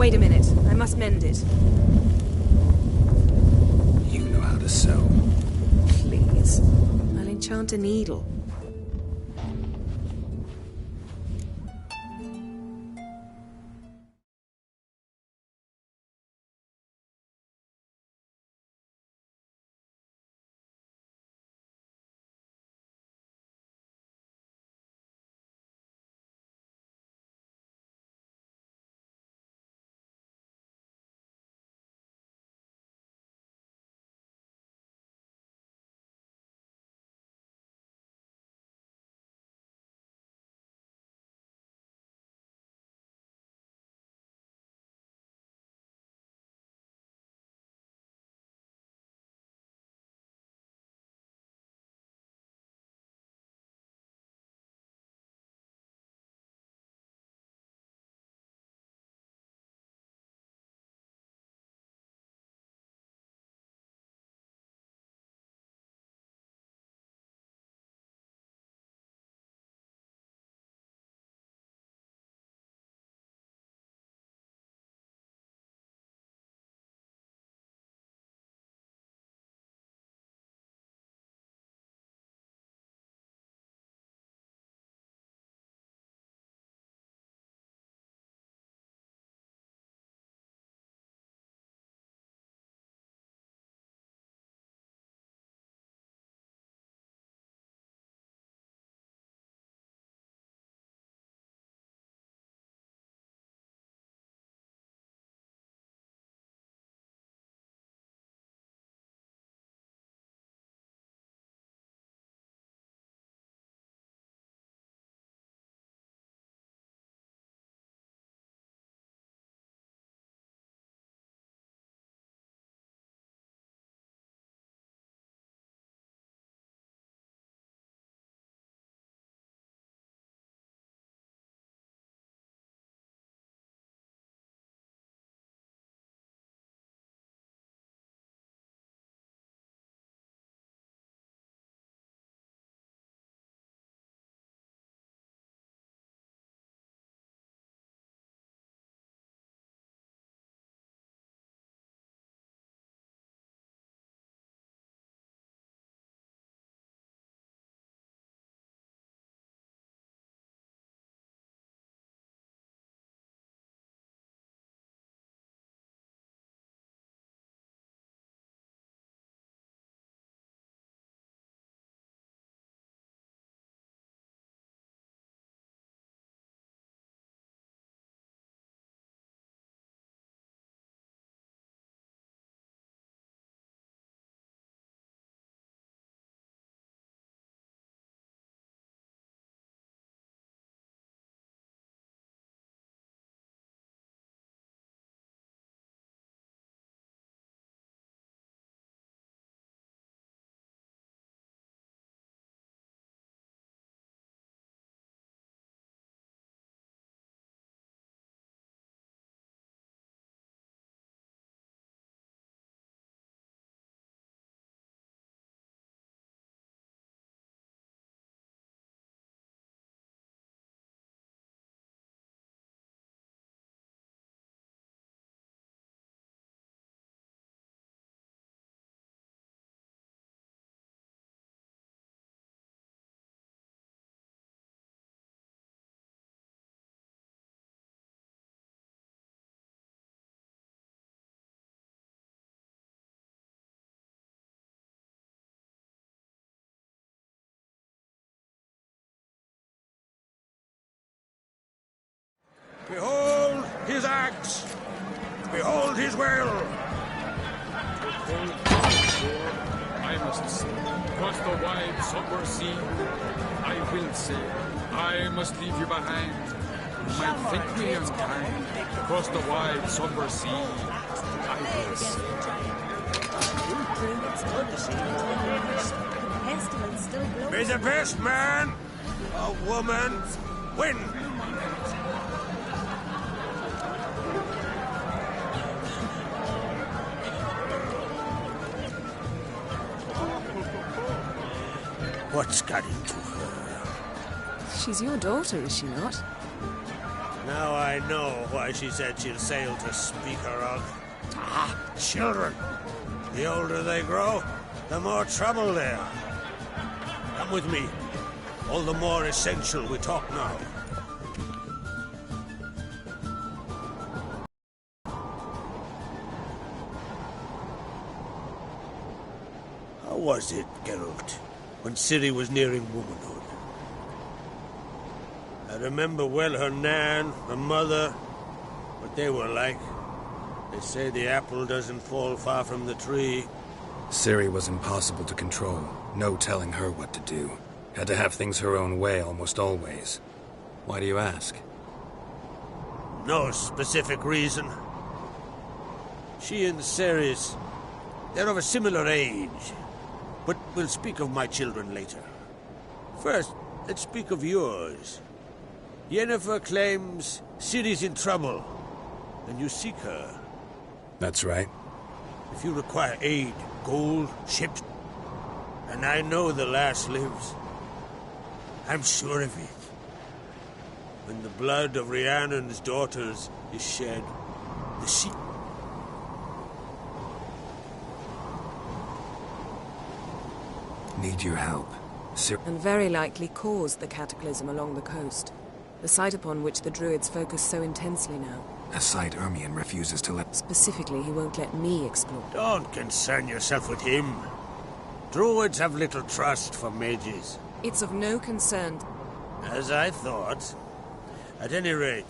Wait a minute. I must mend it. You know how to sew. Please. I'll enchant a needle. Behold his axe! Behold his will! I must say, across the wide somber sea, I will say, I must leave you behind. You might think me unkind, across the wide somber sea, I will say. May the best man or woman win! What's got into her? She's your daughter, is she not? Now I know why she said she'll sail to speak her of. Ah, children. The older they grow, the more trouble they are. Come with me. All the more essential we talk now. How was it, Geralt, when Ciri was nearing womanhood? I remember well her nan, her mother, what they were like. They say the apple doesn't fall far from the tree. Ciri was impossible to control. No telling her what to do. Had to have things her own way almost always. Why do you ask? No specific reason. She and Ceres, they're of a similar age. But we'll speak of my children later. First, let's speak of yours. Yennefer claims Ciri's in trouble, and you seek her. That's right. If you require aid, gold, ships, and I know the lass lives, I'm sure of it. When the blood of Rhiannon's daughters is shed, the sea... Need your help. And very likely caused the cataclysm along the coast. The site upon which the Druids focus so intensely now. A site Ermion refuses to let... Specifically, he won't let me explore. Don't concern yourself with him. Druids have little trust for mages. It's of no concern. As I thought. At any rate...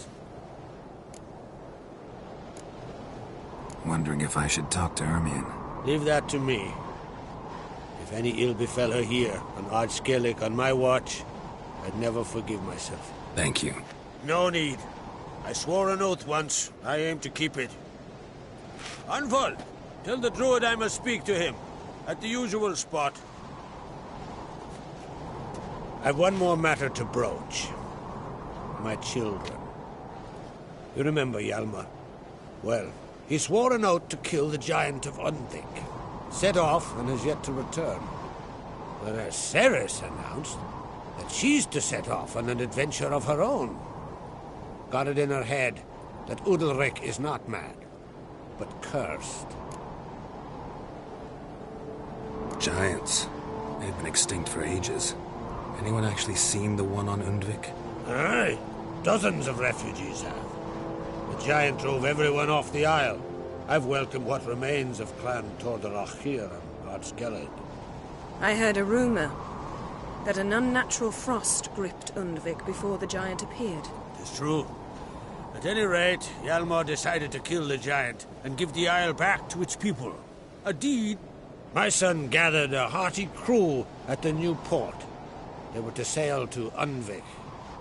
Wondering if I should talk to Ermion. Leave that to me. If any ill befell her here, on Ard-Skellig on my watch, I'd never forgive myself. Thank you. No need. I swore an oath once. I aim to keep it. Anvald, tell the Druid I must speak to him. At the usual spot. I've one more matter to broach. My children. You remember Hjalmar? Well, he swore an oath to kill the Giant of Undvik. Set off and has yet to return. Whereas Ceres announced that she's to set off on an adventure of her own. Got it in her head that Udalryk is not mad, but cursed. Giants. They've been extinct for ages. Anyone actually seen the one on Undvik? Aye. Dozens of refugees have. The giant drove everyone off the Isle. I've welcomed what remains of Clan Tordarach here on Ard-Skellig. I heard a rumor that an unnatural frost gripped Undvik before the giant appeared. It's true. At any rate, Hjalmar decided to kill the giant and give the Isle back to its people. A deed. My son gathered a hearty crew at the new port. They were to sail to Undvik,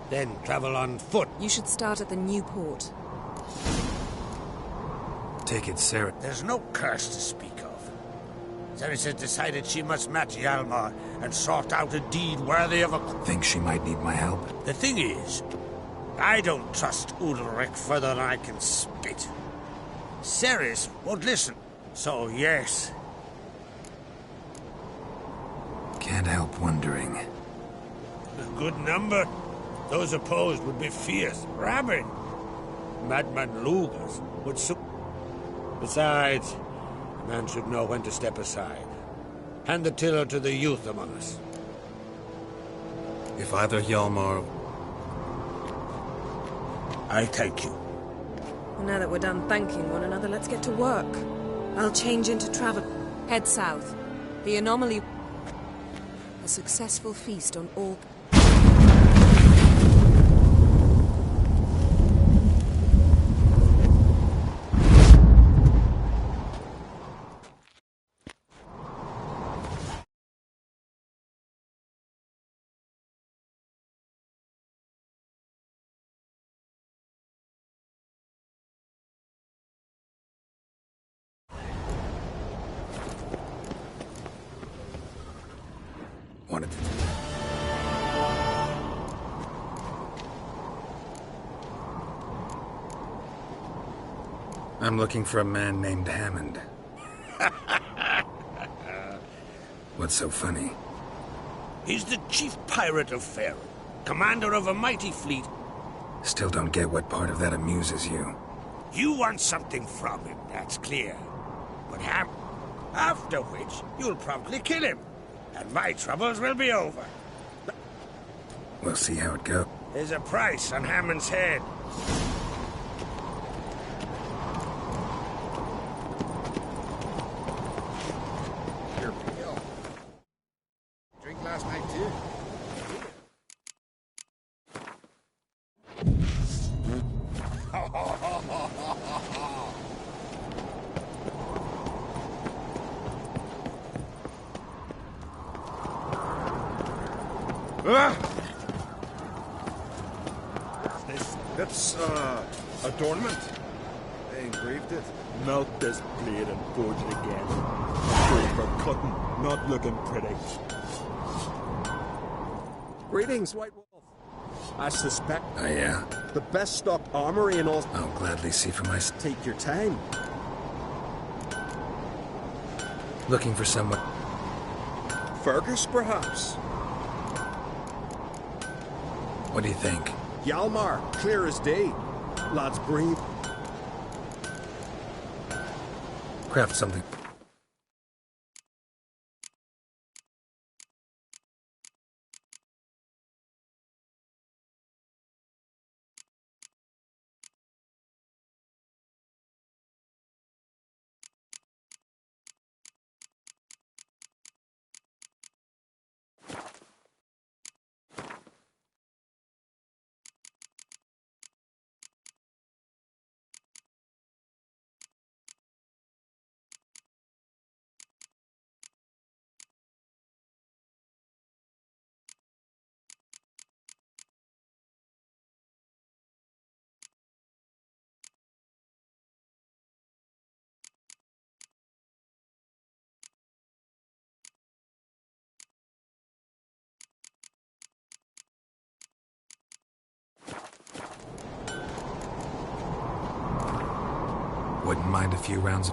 then travel on foot. You should start at the new port. Take it, Sarah. There's no curse to speak of. Ceres has decided she must match Hjalmar and sort out a deed worthy of a... Think she might need my help? The thing is, I don't trust Udalryk further than I can spit. Ceres won't listen, so yes. Can't help wondering. A good number. Those opposed would be fierce, rabid. Madman Lugas would Besides, a man should know when to step aside. Hand the tiller to the youth among us. If either Hjalmar... I thank you. Well, now that we're done thanking one another, let's get to work. I'll change into travel. Head south. The anomaly... A successful feast on all... Wanted to... I'm looking for a man named Hammond. What's so funny? He's the chief pirate of Faerûn, commander of a mighty fleet, Still don't get what part of that amuses you. You want something from him, that's clear. But after which, you'll promptly kill him. And my troubles will be over. We'll see how it goes. There's a price on Hammond's head. You're pale. Drink last night, too. That's, adornment. They engraved it. Melt this blade and forge it again. Good for cutting, not looking pretty. Greetings, White Wolf. I suspect Oh, yeah? the best stocked armory in all. I'll gladly see for myself. Take your time. Looking for someone. Fergus, perhaps? What do you think? Hjalmar, clear as day. Lads breathe. Craft something. Wouldn't mind a few rounds.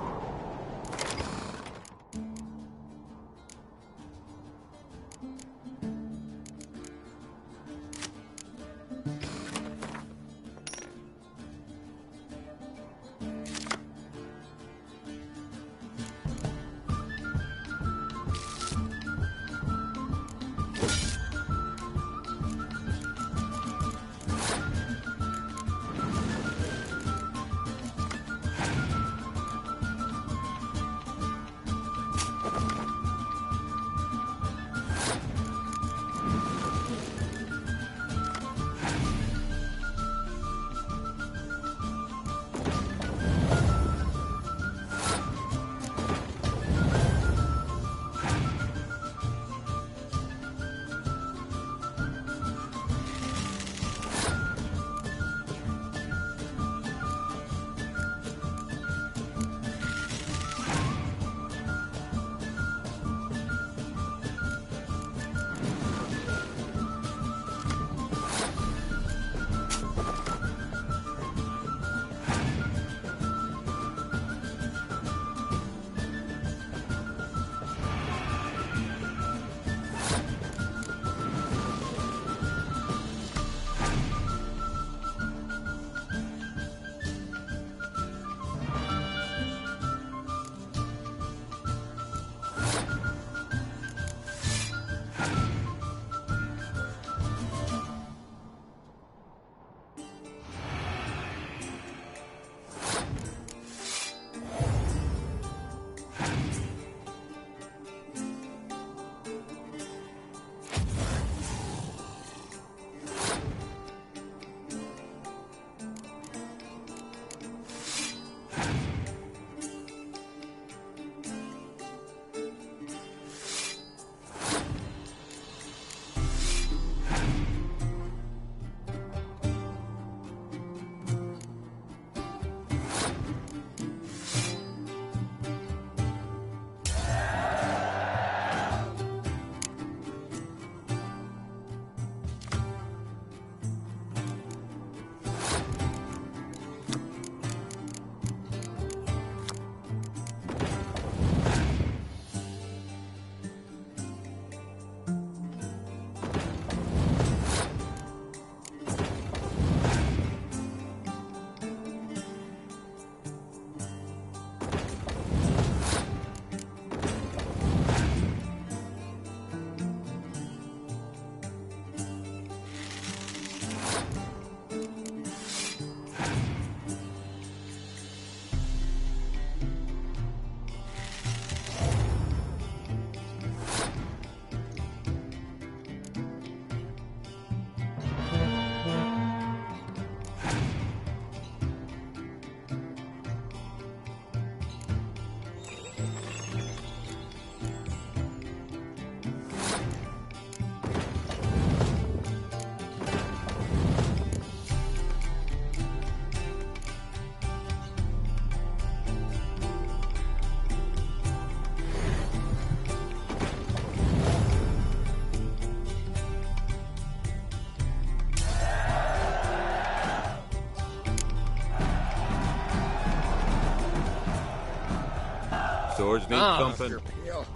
George needs something. Your pale.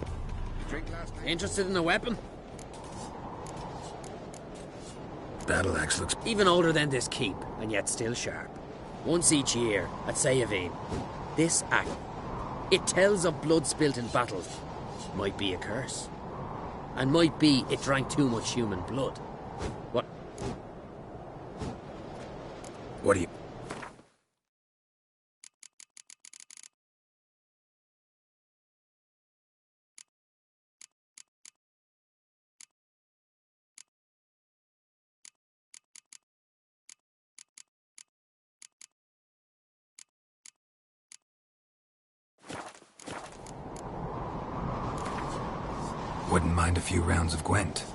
You drink last night? Interested in a weapon? Battle axe looks... Even older than this keep, and yet still sharp. Once each year, at Sayavine. This act, it tells of blood spilt in battles. Might be a curse. And might be it drank too much human blood. What? What do you... Wouldn't mind a few rounds of Gwent.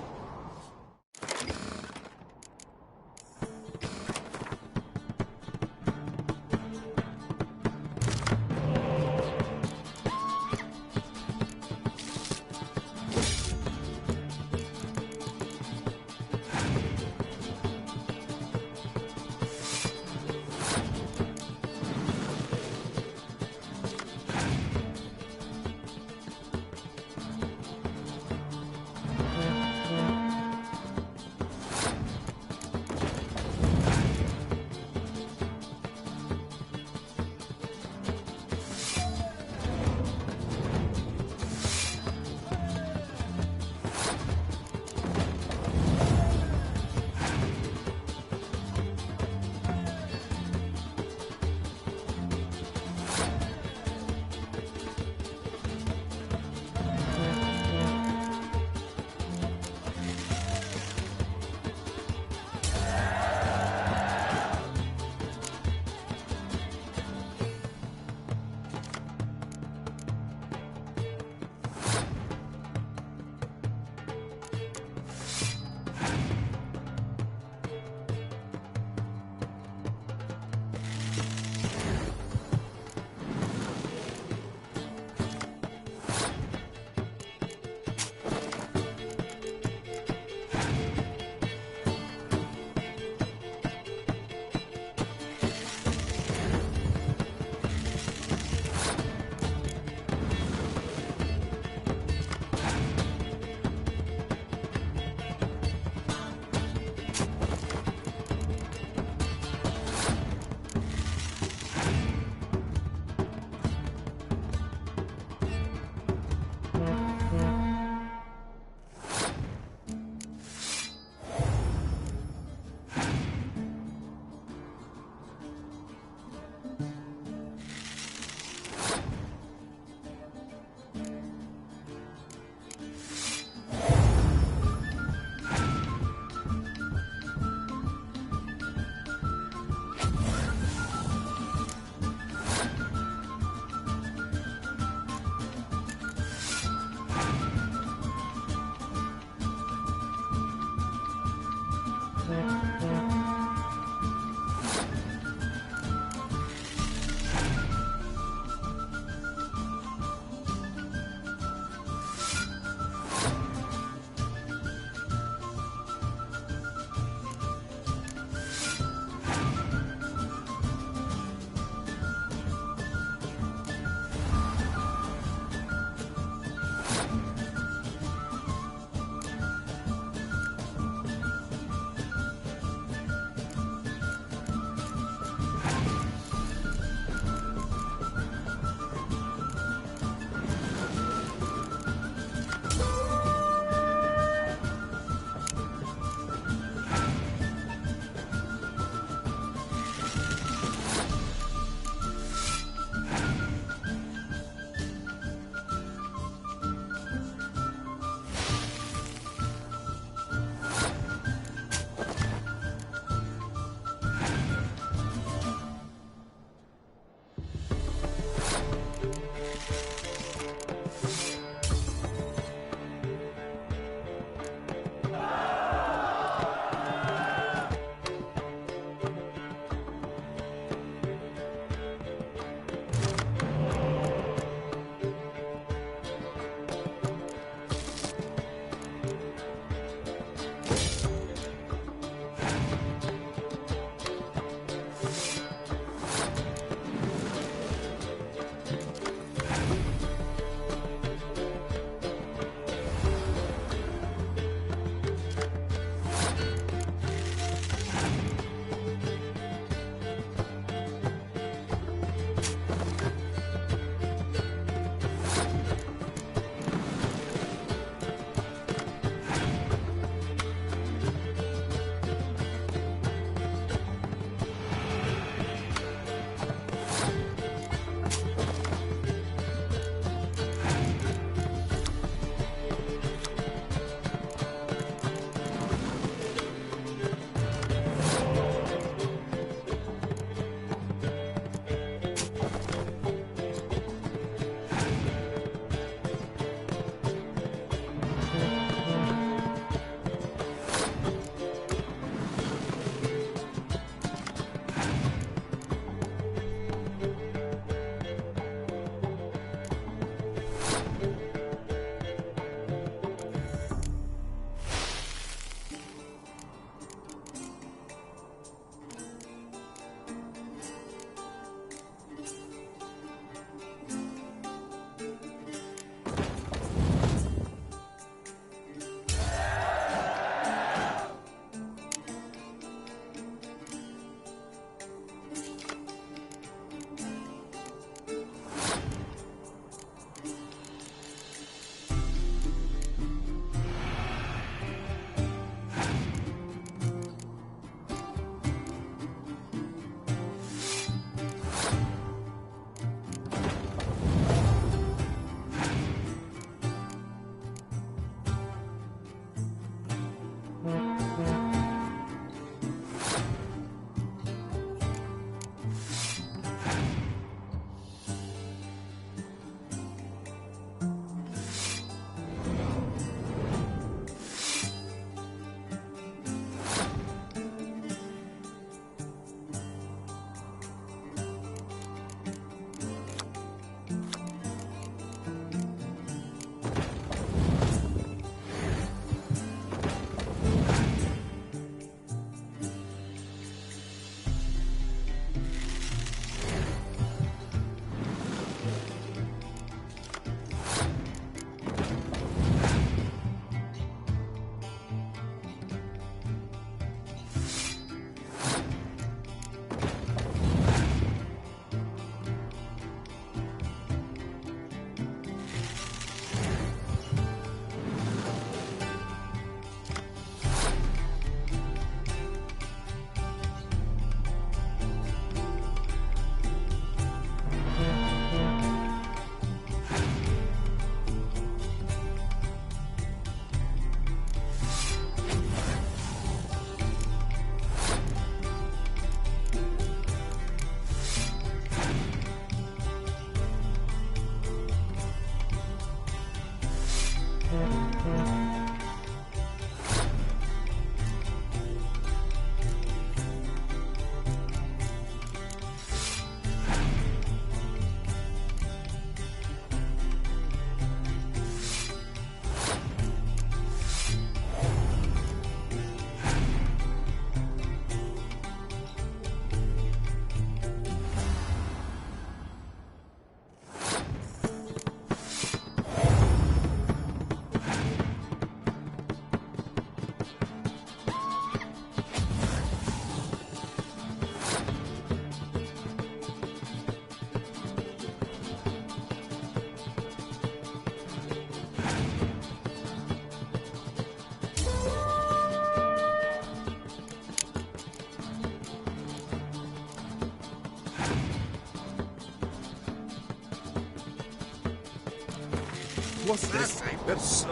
what's this? Let's,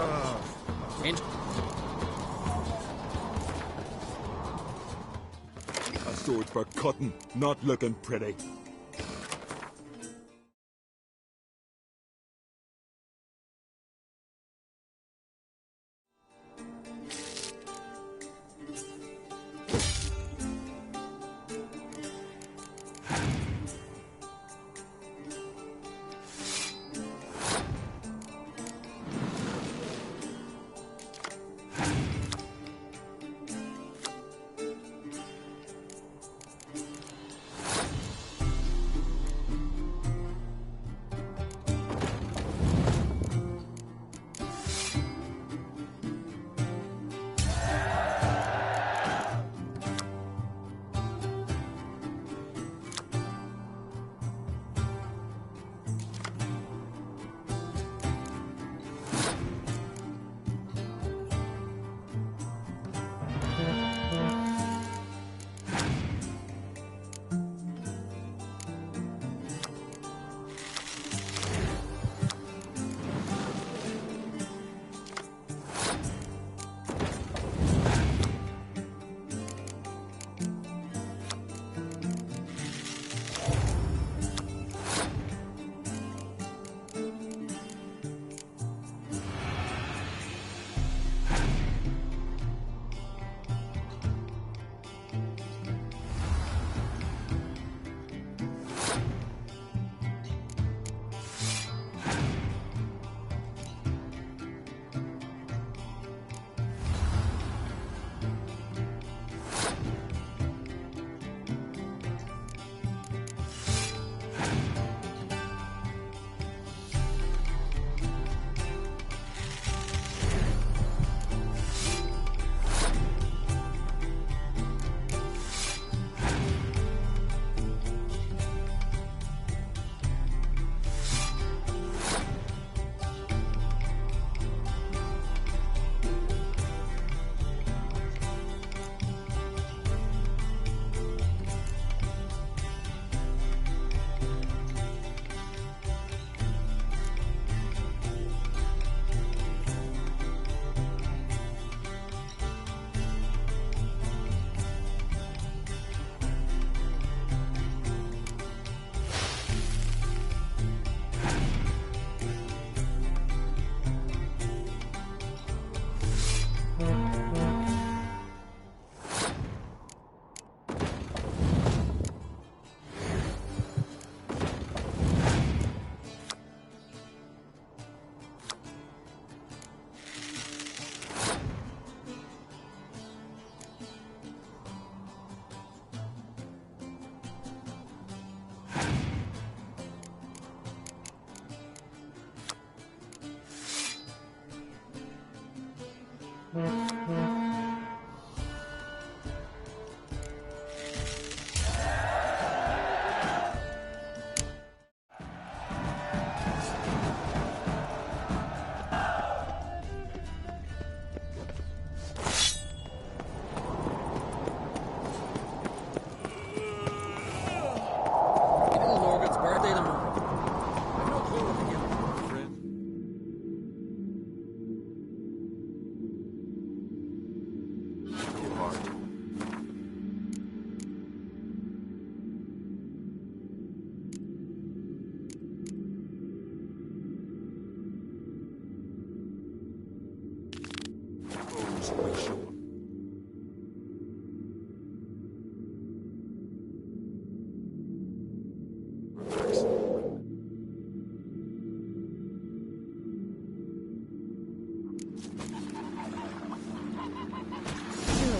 Hint. A sword for cutting, not looking pretty.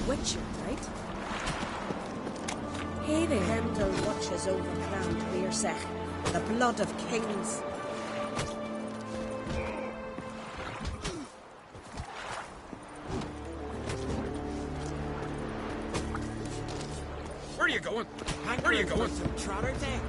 Witcher, right? Hey there. Heimdall watches over Clan Wearsech, the blood of kings. Where are you going? Where are you going? Trotter Day.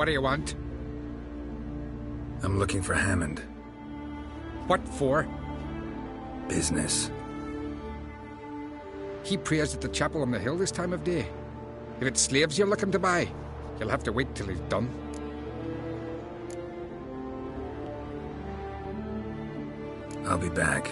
What do you want? I'm looking for Hammond. What for? Business. He prays at the chapel on the hill this time of day. If it's slaves you're looking to buy, you'll have to wait till he's done. I'll be back.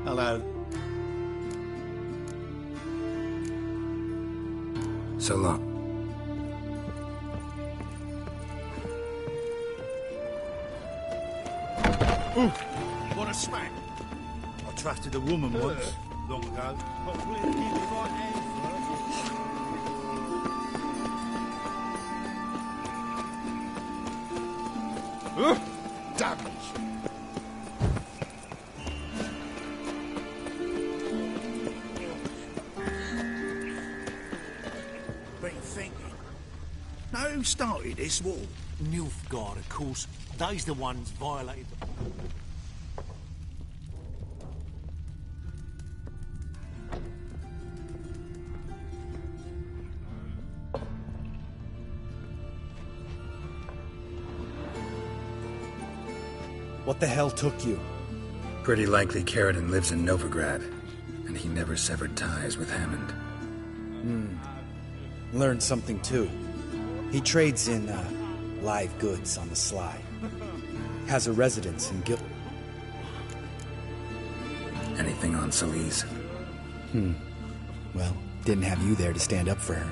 So long. Ooh, what a smack. I trusted a woman once, long ago. Damage. Been thinking. Now who started this war? Nilfgaard, of course. They's the ones violated. What the hell took you? Pretty likely Caridin lives in Novigrad, and he never severed ties with Hammond. Learned something too. He trades in, live goods on the sly. Has a residence in Gil... Anything on Celise? Well, didn't have you there to stand up for her.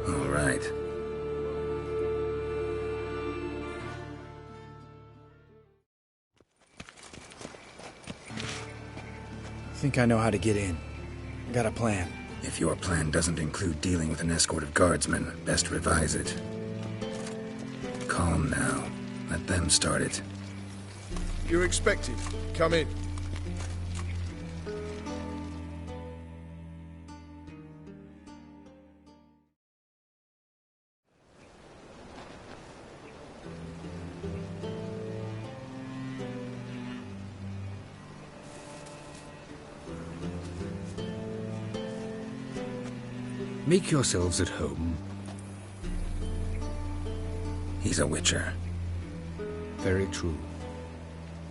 All right. Think I know how to get in. Got a plan. If your plan doesn't include dealing with an escort of guardsmen, best revise it. Calm now. Let them start it. You're expected. Come in. Make yourselves at home. He's a witcher. Very true.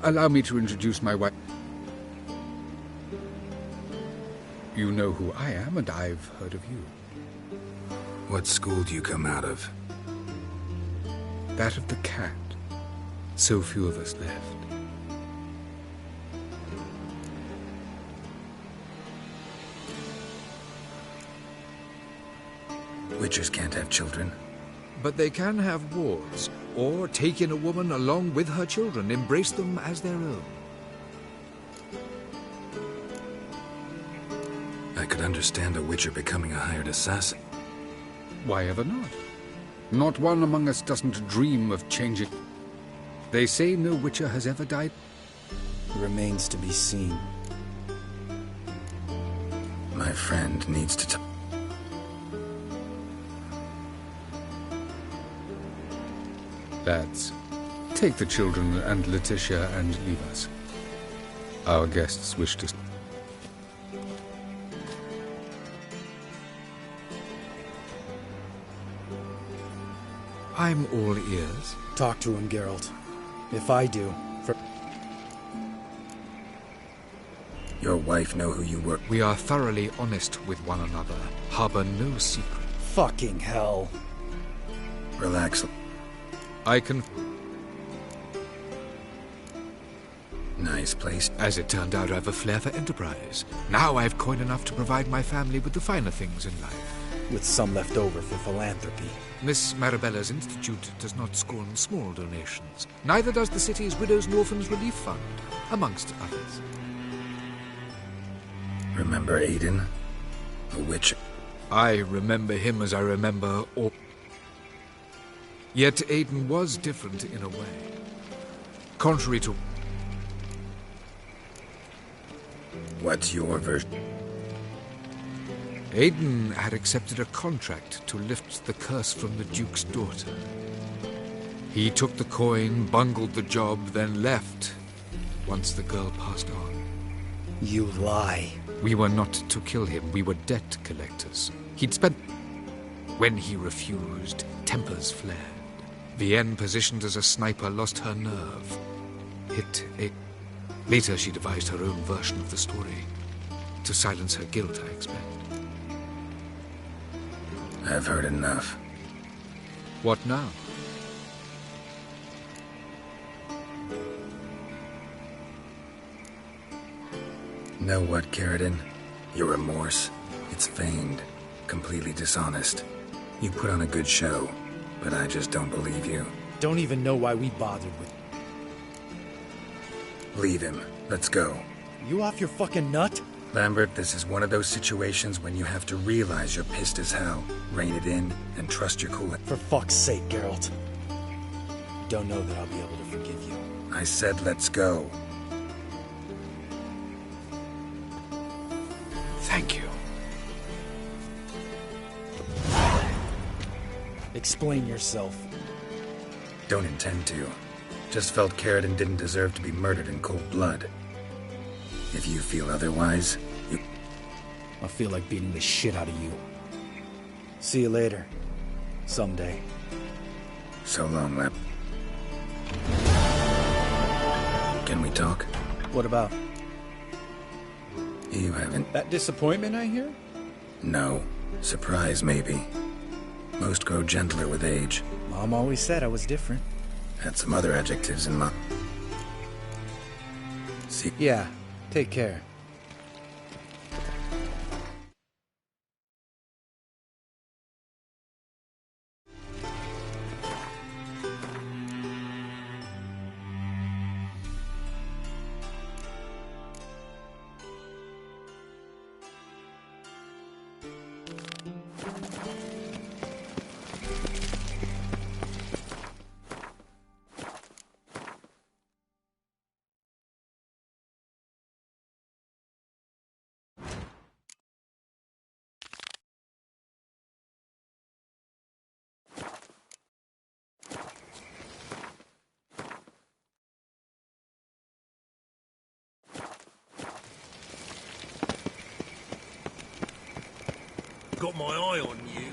Allow me to introduce my wife. You know who I am, and I've heard of you. What school do you come out of? That of the cat. So few of us left. Witchers can't have children. But they can have wards, or take in a woman along with her children, embrace them as their own. I could understand a witcher becoming a hired assassin. Why ever not? Not one among us doesn't dream of changing. They say no witcher has ever died. Remains to be seen. My friend needs to Lads, take the children and Letitia and leave us. Our guests wish to... I'm all ears. Talk to him, Geralt. If I do, for... Your wife know who you were? We are thoroughly honest with one another. Harbor no secret. Fucking hell. Relax. I can... Nice place. As it turned out, I've a flair for enterprise. Now I've coin enough to provide my family with the finer things in life. With some left over for philanthropy. Miss Marabella's institute does not scorn small donations. Neither does the city's Widows and Orphans Relief Fund, amongst others. Remember Aiden? A witcher? I remember him as I remember all... Yet Aiden was different in a way. Contrary to... What's your version? Aiden had accepted a contract to lift the curse from the Duke's daughter. He took the coin, bungled the job, then left, once the girl passed on. You lie. We were not to kill him, we were debt collectors. He'd spent... When he refused, tempers flared. Vienne, positioned as a sniper, lost her nerve. Later, she devised her own version of the story. To silence her guilt, I expect. I've heard enough. What now? Know what, Caridin? Your remorse. It's feigned. Completely dishonest. You put on a good show, but I just don't believe you. Don't even know why we bothered with... Leave him. Let's go. You off your fucking nut? Lambert, this is one of those situations when you have to realize you're pissed as hell, rein it in, and trust your coolant. For fuck's sake, Geralt. Don't know that I'll be able to forgive you. I said let's go. Thank you. Explain yourself. Don't intend to. Just felt Caridin didn't deserve to be murdered in cold blood. If you feel otherwise, you... I feel like beating the shit out of you. See you later. Someday. So long, Lep. Can we talk? What about? You haven't... That disappointment I hear? No. Surprise, maybe. Most grow gentler with age. Mom always said I was different. Had some other adjectives in mind. See? Yeah. Take care. Got my eye on you.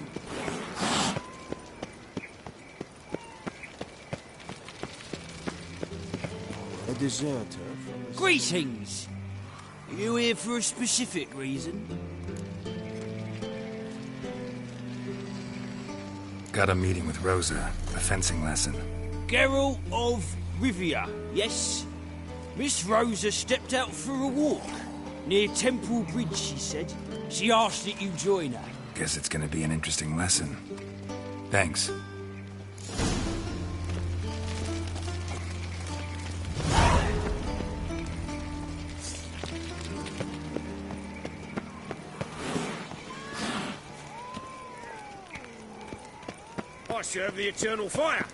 A deserter from... Greetings! Are you here for a specific reason? Got a meeting with Rosa. A fencing lesson. Geralt of Rivia, yes? Miss Rosa stepped out for a walk. Near Temple Bridge, she said. She asked that you join her. Guess it's gonna be an interesting lesson. Thanks. I serve the eternal fire.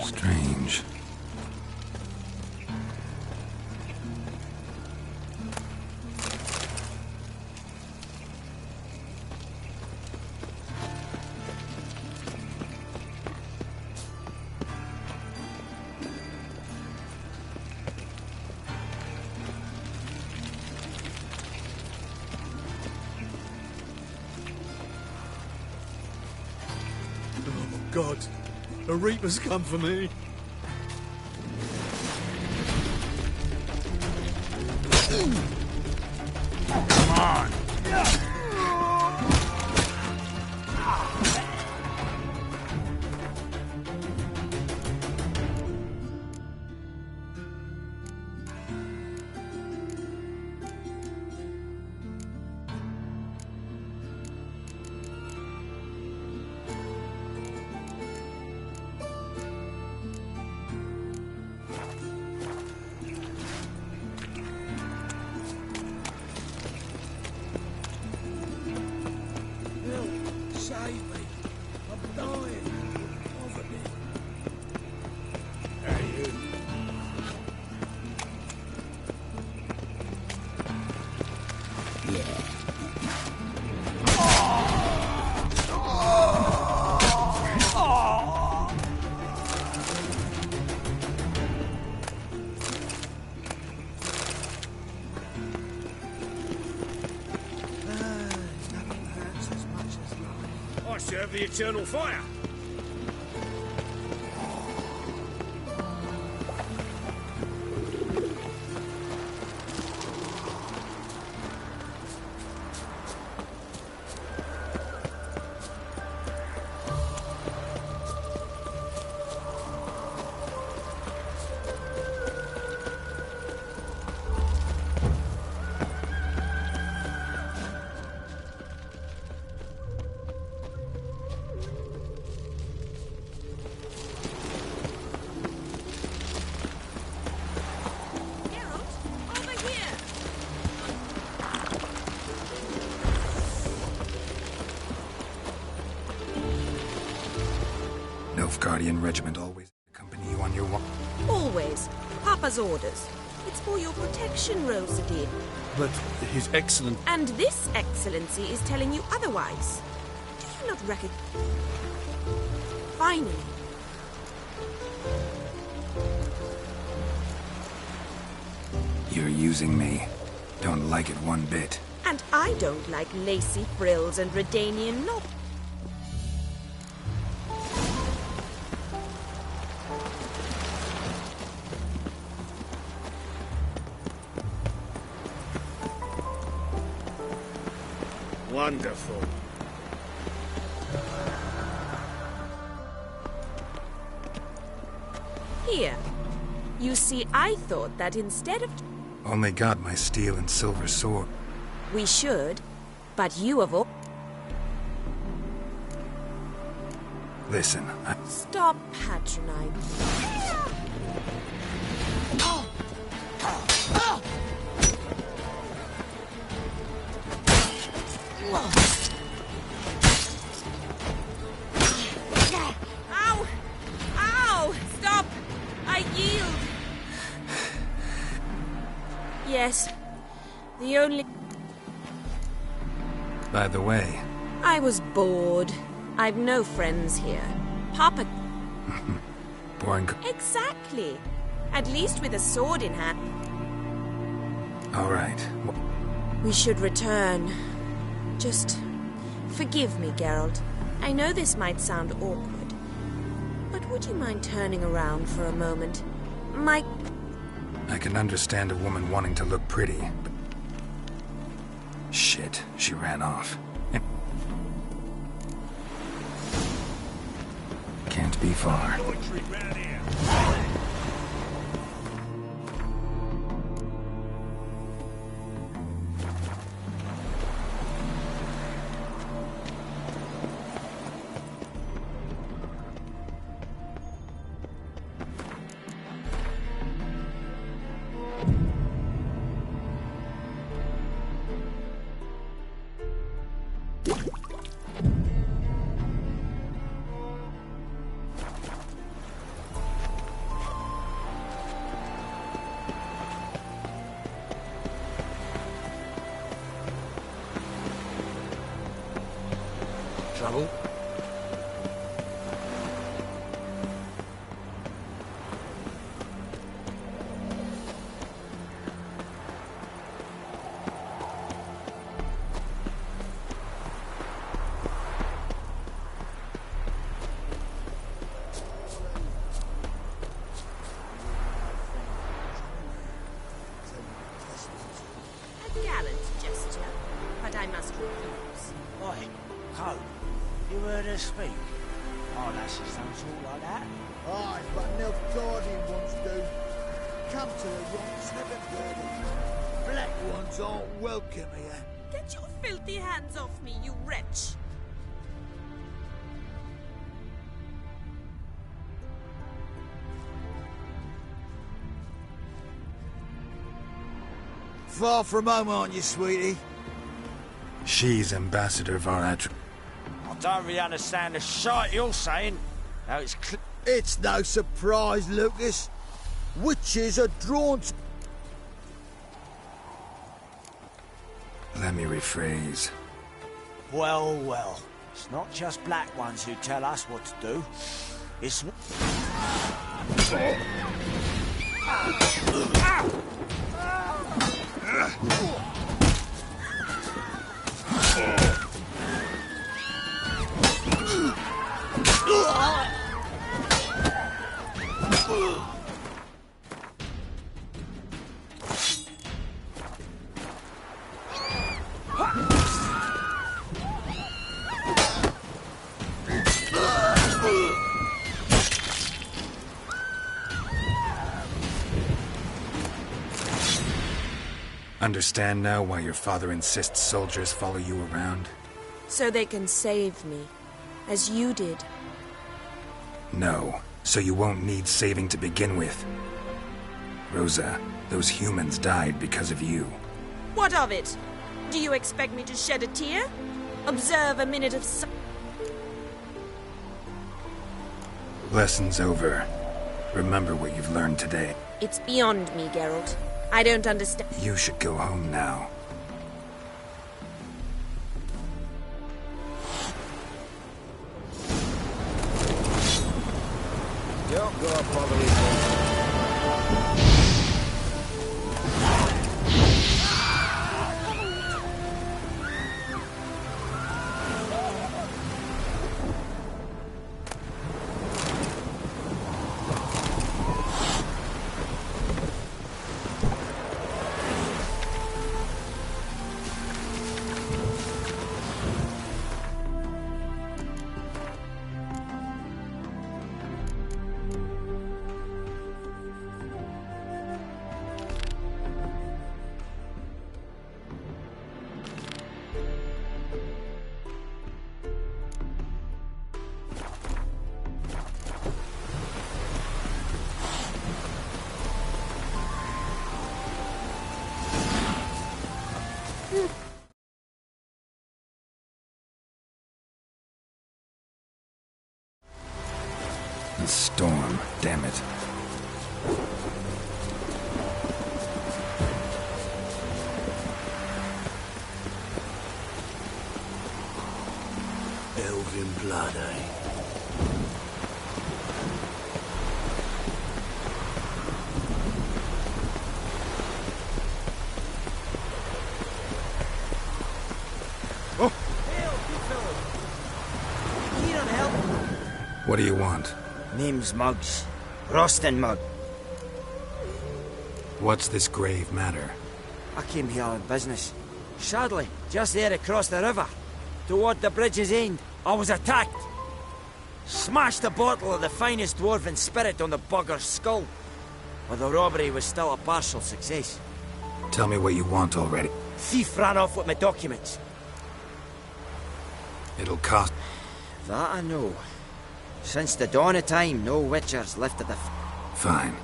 Strange. Oh, God. The Reaper's come for me. Come on. Save me. I'm dying. Bother me. serve the eternal fire. Nilfgaardian regiment always accompany you on your walk. Always. Papa's orders. It's for your protection, Rosadine. But His Excellent... And this excellency is telling you otherwise. Do you not recognize... Finally. You're using me. Don't like it one bit. And I don't like lacy frills and Redanian knob. Wonderful. Here. You see, I thought that instead of... Only got my steel and silver sword. We should, but you have all... Listen, Stop patronizing. Ow! Ow! Stop! I yield! Yes. The only... By the way... I was bored. I've no friends here. Papa... Boring... Exactly. At least with a sword in hand. All right. We should return. Just... forgive me, Geralt. I know this might sound awkward. But would you mind turning around for a moment? My... I can understand a woman wanting to look pretty, but... Shit, she ran off. Can't be far. Trouble? A gallant gesture, but I must refuse. Right, Cole, you heard her speak? Our lasses don't talk like that. Aye, but Nilfgaardian ones do. Come to the rocks, never dirty. Black ones aren't welcome here. Get your filthy hands off me, you wretch! Far from home, aren't you, sweetie? She's Ambassador Varatr. I don't really understand the shite you're saying. Now it's no surprise, Lucas. Witches are drawn to... Let me rephrase. Well, well. It's not just black ones who tell us what to do. It's... Understand now why your father insists soldiers follow you around? So they can save me, as you did. No, so you won't need saving to begin with. Rosa, those humans died because of you. What of it? Do you expect me to shed a tear? Observe a minute of silence? Lesson's over. Remember what you've learned today. It's beyond me, Geralt. I don't understand. You should go home now. Don't go up all the way home. The storm, damn it. Elven blood, eh? What do you want? Name's Muggs. Rostin Mugg. What's this grave matter? I came here on business. Sadly, just there across the river, toward the bridge's end, I was attacked. Smashed a bottle of the finest dwarven spirit on the bugger's skull. But the robbery was still a partial success. Tell me what you want already. Thief ran off with my documents. It'll cost... That I know. Since the dawn of time, no witchers lifted the... Fine.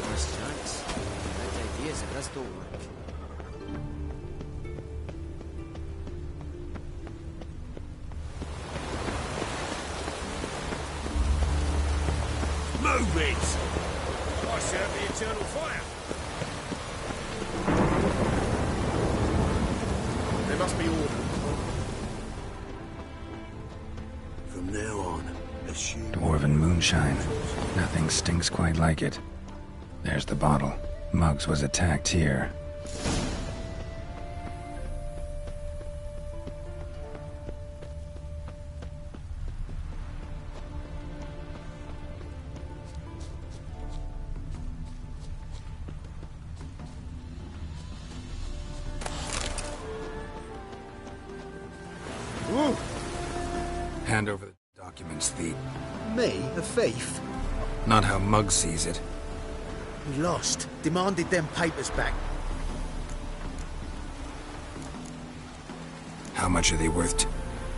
Last chance. Bad ideas if this don't work. Move it! I serve the eternal fire. There must be order. From now on, assume... Dwarven moonshine. Nothing stinks quite like it. There's the bottle. Muggs was attacked here. Ooh. Hand over the documents, Thief. Me, a thief? Not how Muggs sees it. We lost. Demanded them papers back. How much are they worth?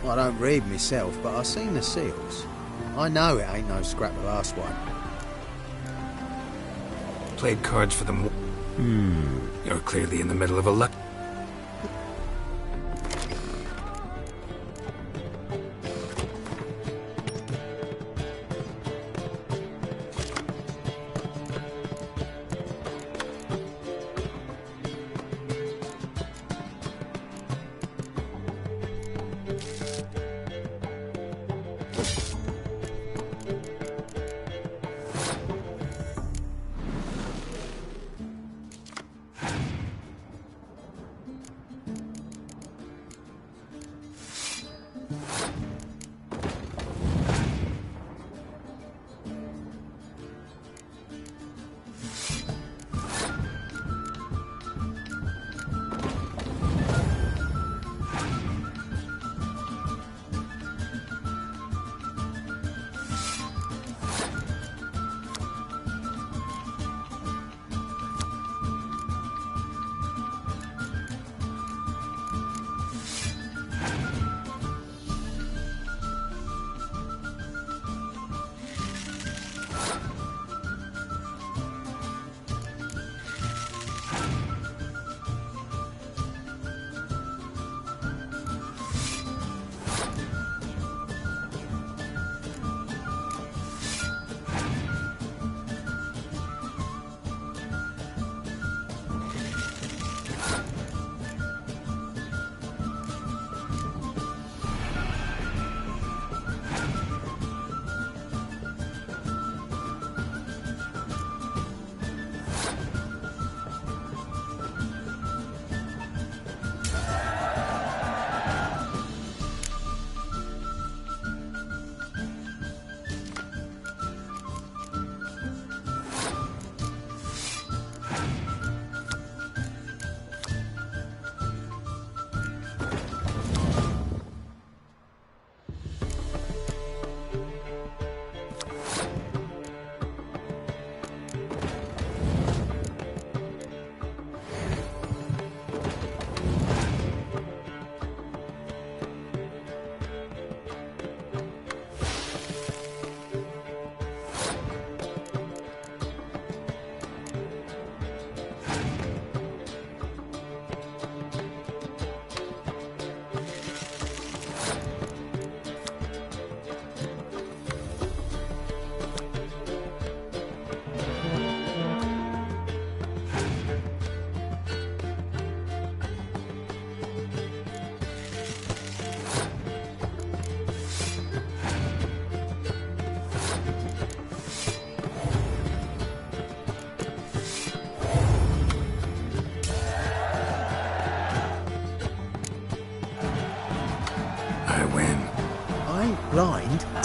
I don't read myself, but I seen the seals. I know it ain't no scrap of arsewine. Played cards for them. You're clearly in the middle of a luck.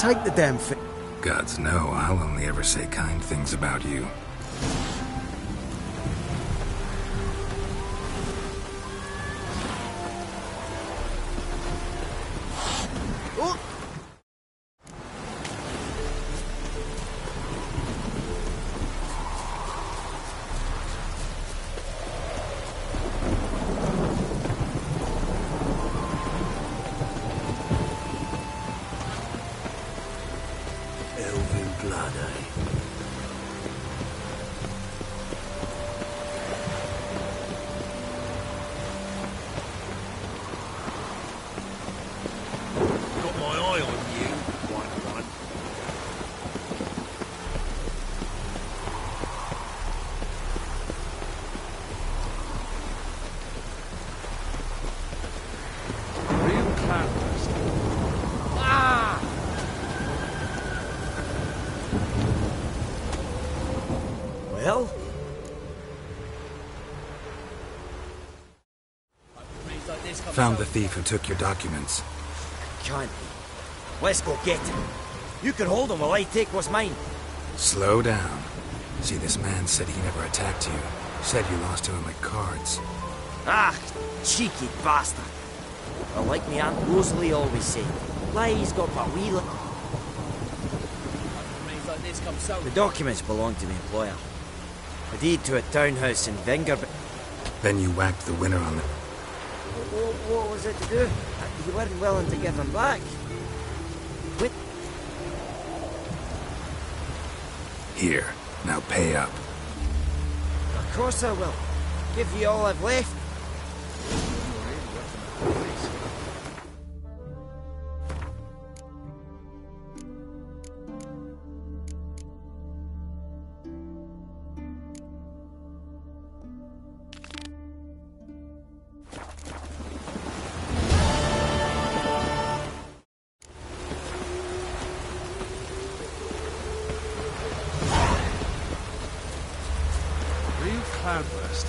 take the damn thing. Gods know, I'll only ever say kind things about you. Well? Found the thief who took your documents. Can't be. Let's go get him. You can hold him while I take what's mine. Slow down. See, this man said he never attacked you. Said you lost to him at cards. Ah, cheeky bastard. Well, like me Aunt Rosalie always said, lies got but wee The documents belong to the employer. A deed to a townhouse in Wenger. Then you whacked the winner on the... What was it to do? You weren't willing to give them back. Quit. Here, now pay up. Of course I will. Give you all I've left. Cloudburst.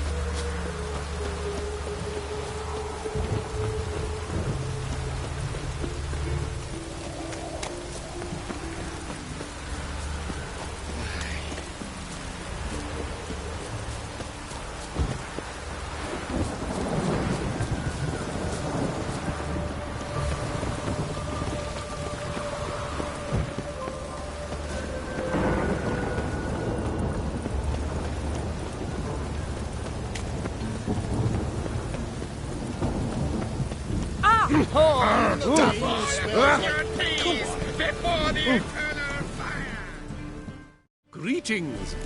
Greetings.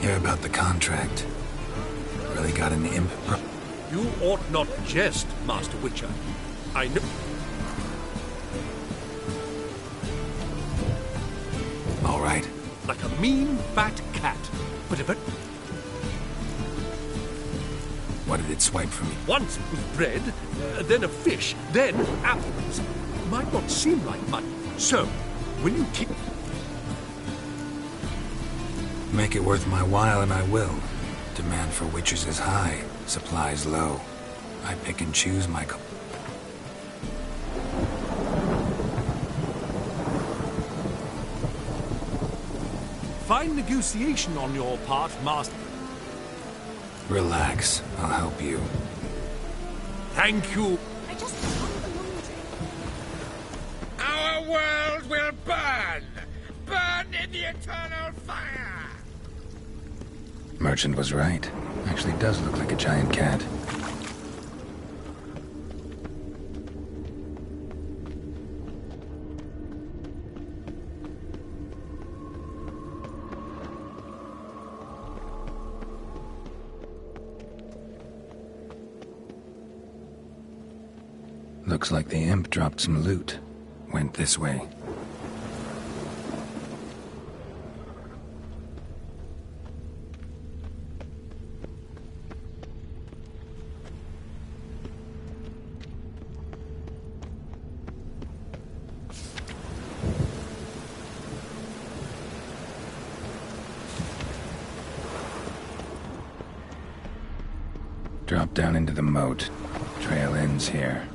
Hear about the contract. Really got an imp... You ought not jest, Master Witcher. I know... All right. Like a mean, fat cat. But if it... What did it swipe from you? Once it was bread, then a fish, then apples. Might not seem like money. So, will you keep... Make it worth my while and I will. Demand for witches is high, supplies low. I pick and choose my... Fine negotiation on your part, Master. Relax, I'll help you. Thank you. I just hung the laundry. Our world will burn! Burn in the eternal fire! Merchant was right. Actually does look like a giant cat. Looks like the imp dropped some loot. Went this way. Drop down into the moat. Trail ends here.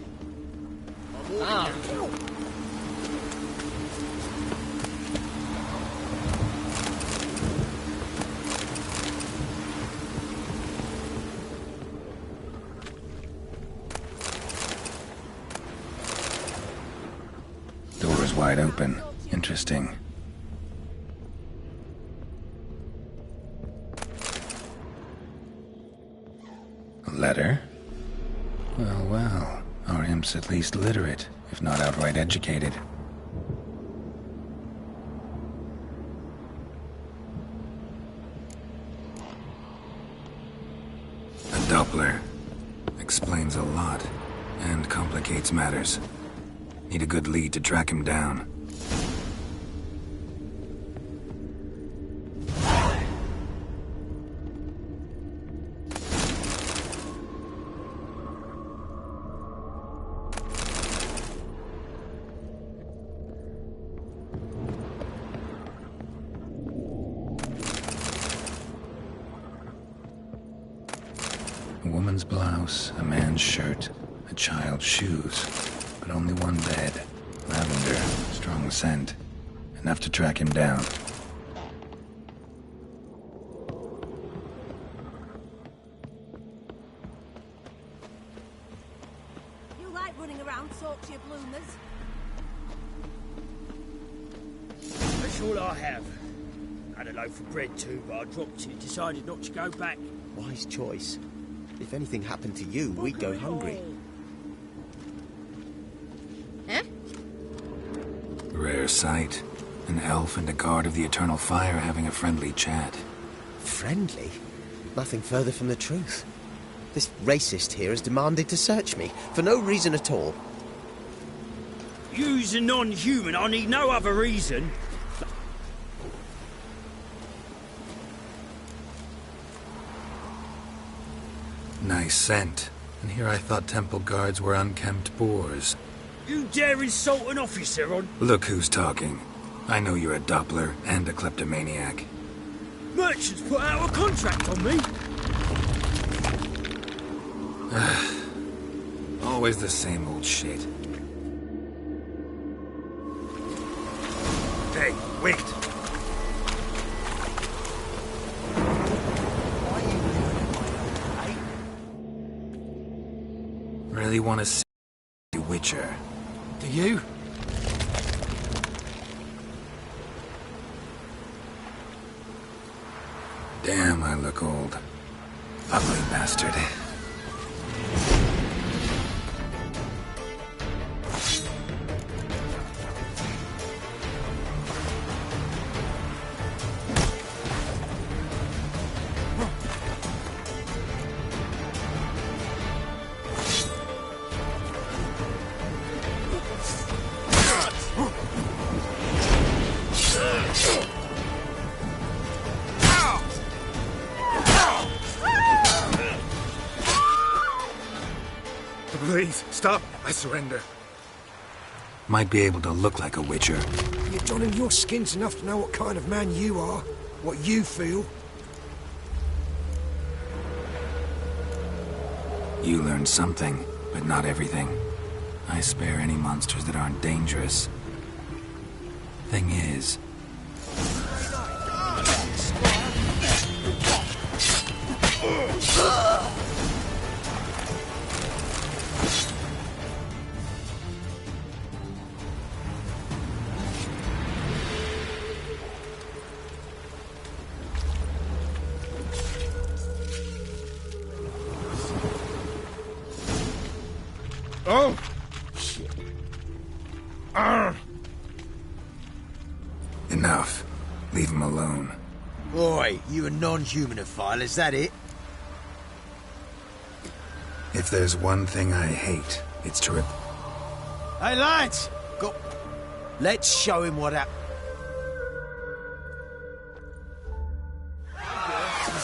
wide open. Interesting. A letter? Well, well. Our imp's at least literate, if not outright educated. A Doppler. Explains a lot, and complicates matters. Need a good lead to track him down. A woman's blouse, a man's shirt, a child's shoes. But only one bed. Lavender, strong scent. Enough to track him down. You like running around, sort your bloomers? That's all I have. Had a loaf of bread too, but I dropped it. Decided not to go back. Wise choice. If anything happened to you, we'd go hungry. Eh? Rare sight. An elf and a guard of the Eternal Fire having a friendly chat. Friendly? Nothing further from the truth. This racist here has demanded to search me, for no reason at all. You's a non-human, I need no other reason. Nice scent. And here I thought temple guards were unkempt boors. You dare insult an officer on... Look who's talking. I know you're a Doppler and a kleptomaniac. Merchants put out a contract on me. Always the same old shit. Hey, wait! Really want to see Witcher. Do you? Damn, I look old. Ugly bastard. Please, stop. I surrender. Might be able to look like a Witcher. You're donning your skins enough to know what kind of man you are, what you feel. You learned something, but not everything. I spare any monsters that aren't dangerous. Thing is... Oh! Shit. Enough. Leave him alone. Boy, you a non-humanophile, is that it? If there's one thing I hate, it's to rip... Hey, lads! Go... Let's show him what happened.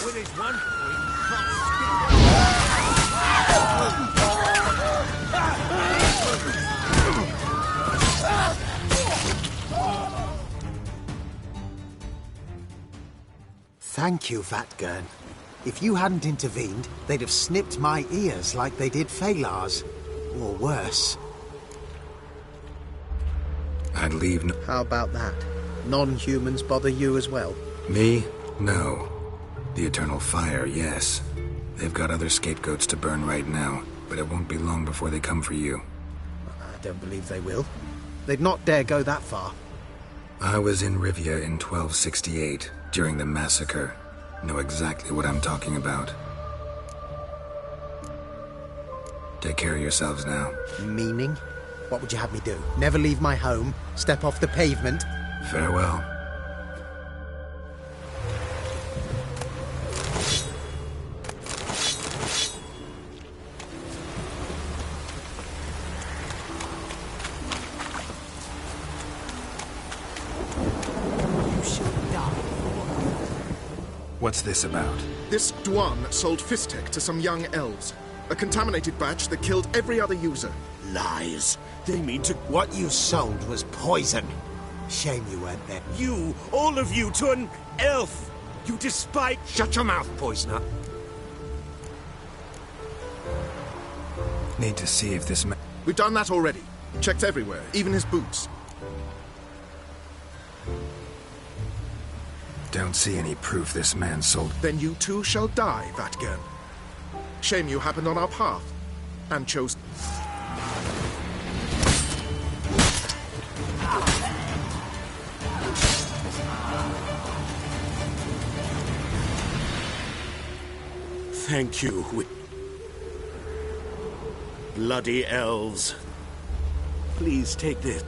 With his one Thank you, Vatgern. If you hadn't intervened, they'd have snipped my ears like they did Phalar's. Or worse. I'd leave no... How about that? Non-humans bother you as well? Me? No. The Eternal Fire, yes. They've got other scapegoats to burn right now, but it won't be long before they come for you. I don't believe they will. They'd not dare go that far. I was in Rivia in 1268, during the massacre. Know exactly what I'm talking about. Take care of yourselves now. Meaning? What would you have me do? Never leave my home? Step off the pavement? Farewell. What's this about? This Dwan sold Fistek to some young elves. A contaminated batch that killed every other user. Lies. They mean to... What you sold was poison. Shame you weren't there. You, all of you, to an elf! You despite... Shut your mouth, poisoner. Need to see if this man... We've done that already. Checked everywhere, even his boots. Don't see any proof this man sold... Then you too shall die, Vatgern. Shame you happened on our path, and chose... Thank you. Bloody elves. Please take this.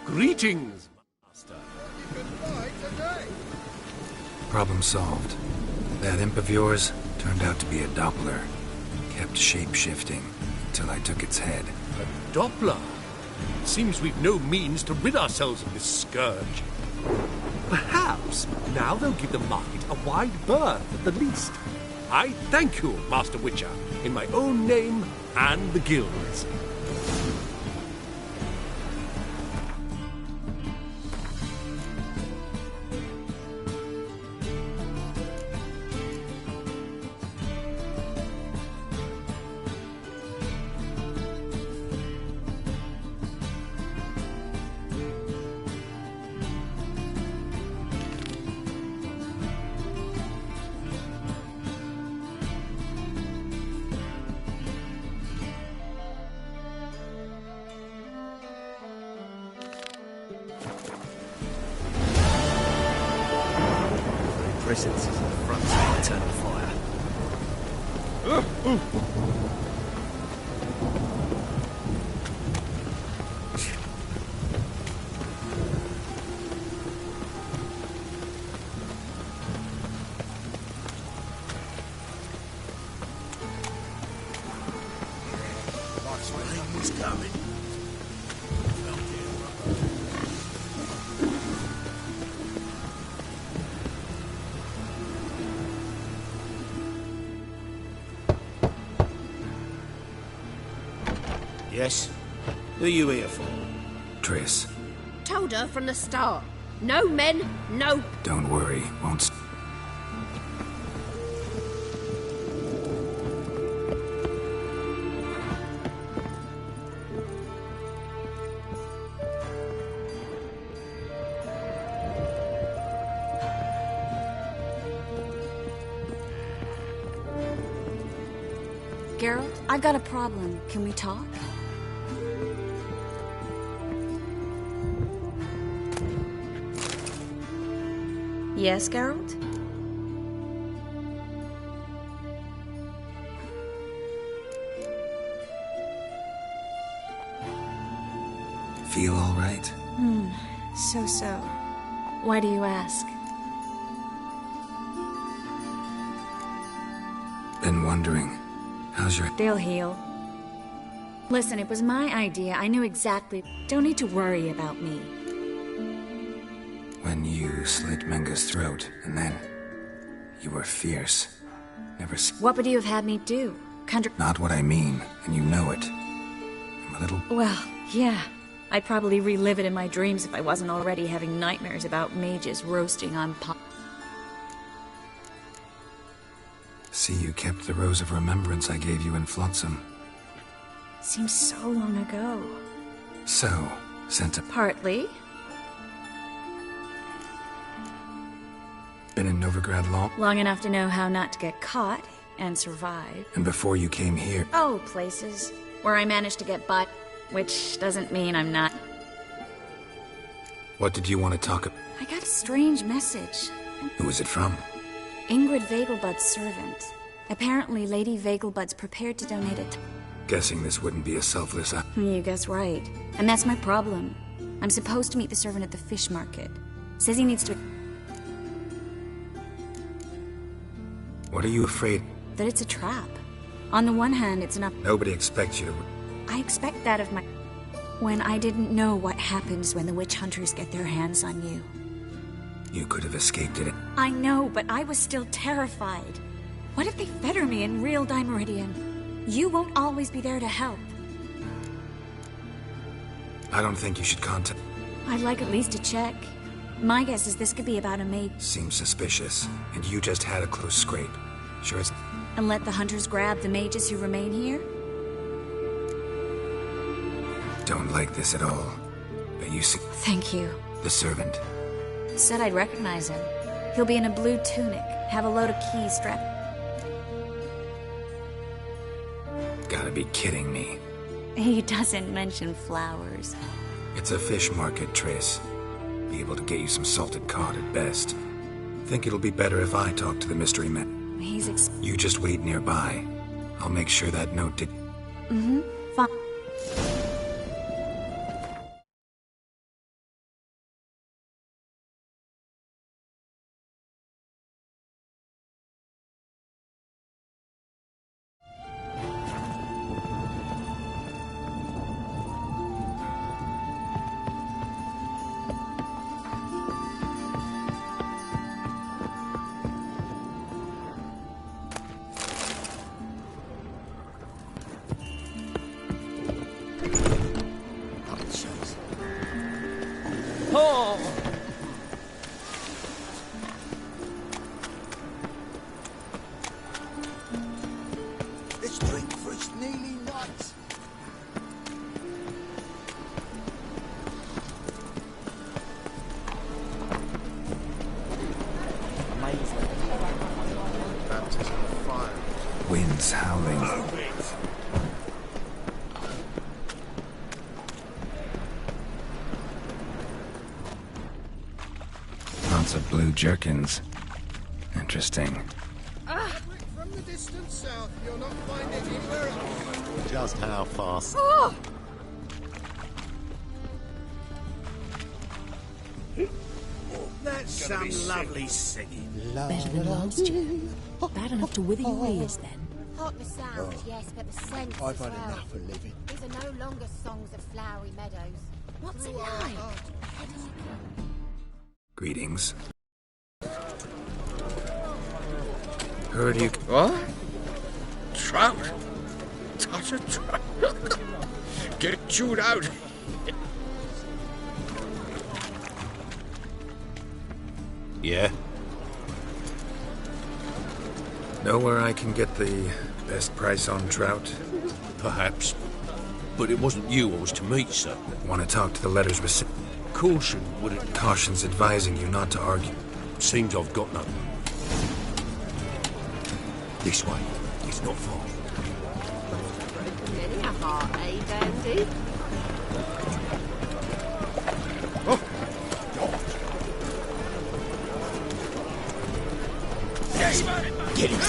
Greetings, Master. Problem solved. That imp of yours turned out to be a Doppler. Kept shape-shifting until I took its head. A Doppler? It seems we've no means to rid ourselves of this scourge. Perhaps now they'll give the market a wide berth at the least. I thank you, Master Witcher, in my own name and the Guild's. Presence is in the front of eternal fire. Rain is coming. Yes? Who are you here for? Triss, Told her from the start. No men, no... don't worry, won't... Geralt, I've got a problem. Can we talk? Yes, Geralt? Feel all right? So. Why do you ask? Been wondering. How's your... They'll heal. Listen, it was my idea. I knew exactly. Don't need to worry about me. When you slit Menga's throat, and then... you were fierce. Never... What would you have had me do? Not what I mean, and you know it. I'm a little... Well, yeah. I'd probably relive it in my dreams if I wasn't already having nightmares about mages roasting on pot. See, you kept the Rose of Remembrance I gave you in Flotsam. Seems so long ago. So, sent a... Partly. Been in Novigrad long? Long enough to know how not to get caught and survive. And before you came here... Oh, places where I managed to get by, which doesn't mean I'm not... What did you want to talk about? I got a strange message. Who was it from? Ingrid Vegelbud's servant. Apparently, Lady Vegelbud's prepared to donate it. Guessing this wouldn't be a selfless act. You guess right. And that's my problem. I'm supposed to meet the servant at the fish market. Says he needs to... What are you afraid? That it's a trap. On the one hand, it's enough... Nobody expects you to... I expect that of my... When I didn't know what happens when the witch hunters get their hands on you. You could have escaped it. I know, but I was still terrified. What if they fetter me in real Dimeridian? You won't always be there to help. I don't think you should contact... I'd like at least to check. My guess is this could be about a maid. Seems suspicious, and you just had a close scrape. Sure it's... And let the hunters grab the mages who remain here? Don't like this at all. But you see... Thank you. The servant. Said I'd recognize him. He'll be in a blue tunic, have a load of keys strapped... Gotta be kidding me. He doesn't mention flowers. It's a fish market, Triss. Be able to get you some salted cod at best. Think it'll be better if I talk to the mystery man. He's You just wait nearby. I'll make sure that note did... Mm-hmm. Fine. Oh! Let's drink for it's nearly night. Baptism of fire. Winds howling. Lots of blue jerkins. Interesting. From the distant south, you'll not find it anywhere else. Just how fast? Oh! That's some lovely singing. Better than last year. Bad enough to wither your ears, then. Not the sound, yes, but the scent I've as had well. enough of living. These are no longer songs of flowery meadows. What's it like? Greetings. Heard you... What? Trout? Touch a trout? get chewed out. Yeah? Know where I can get the best price on trout? Perhaps. But it wasn't you I was to meet, sir. Want to talk to the letters receipt? Caution would it... Caution's advising you not to argue. Seems I've got none. This way. It's not far. Many a heart, eh, Dandy? Get him!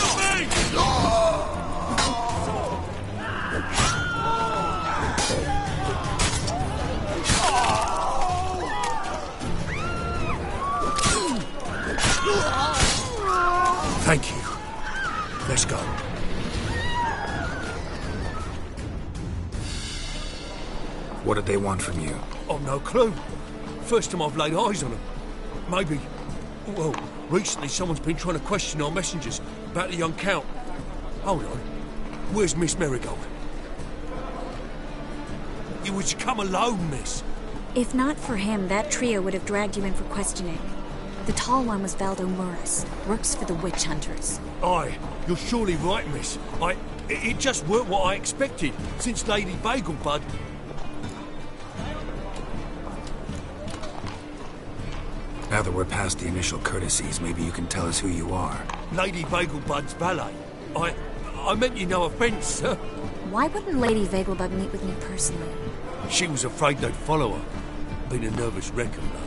Thank you. Let's go. What did they want from you? I've no clue. First time I've laid eyes on them. Maybe... Well, recently someone's been trying to question our messengers about the young Count. Hold on. Where's Miss Marigold? You was to come alone, miss. If not for him, that trio would have dragged you in for questioning. The tall one was Valdo Morris. Works for the witch hunters. Aye, you're surely right, miss. It just weren't what I expected, since Lady Bagelbud... Now that we're past the initial courtesies, maybe you can tell us who you are. Lady Bagelbud's valet. I meant you no offence, sir. Why wouldn't Lady Vegelbud meet with me personally? She was afraid they'd follow her. Been a nervous wreck of late.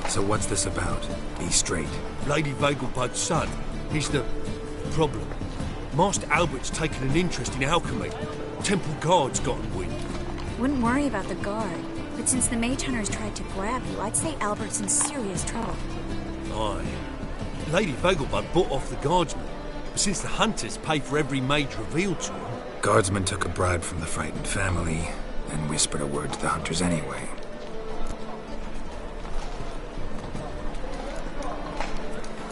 So what's this about? Be straight. Lady Vegelbud's son. He's the problem. Master Albert's taken an interest in alchemy. Temple Guard's gotten wind. Wouldn't worry about the guard. But since the mage hunters tried to grab you, I'd say Albert's in serious trouble. Aye. Lady Vegelbud bought off the guardsmen. Since the hunters pay for every mage revealed to them... Guardsmen took a bribe from the frightened family and whispered a word to the hunters anyway.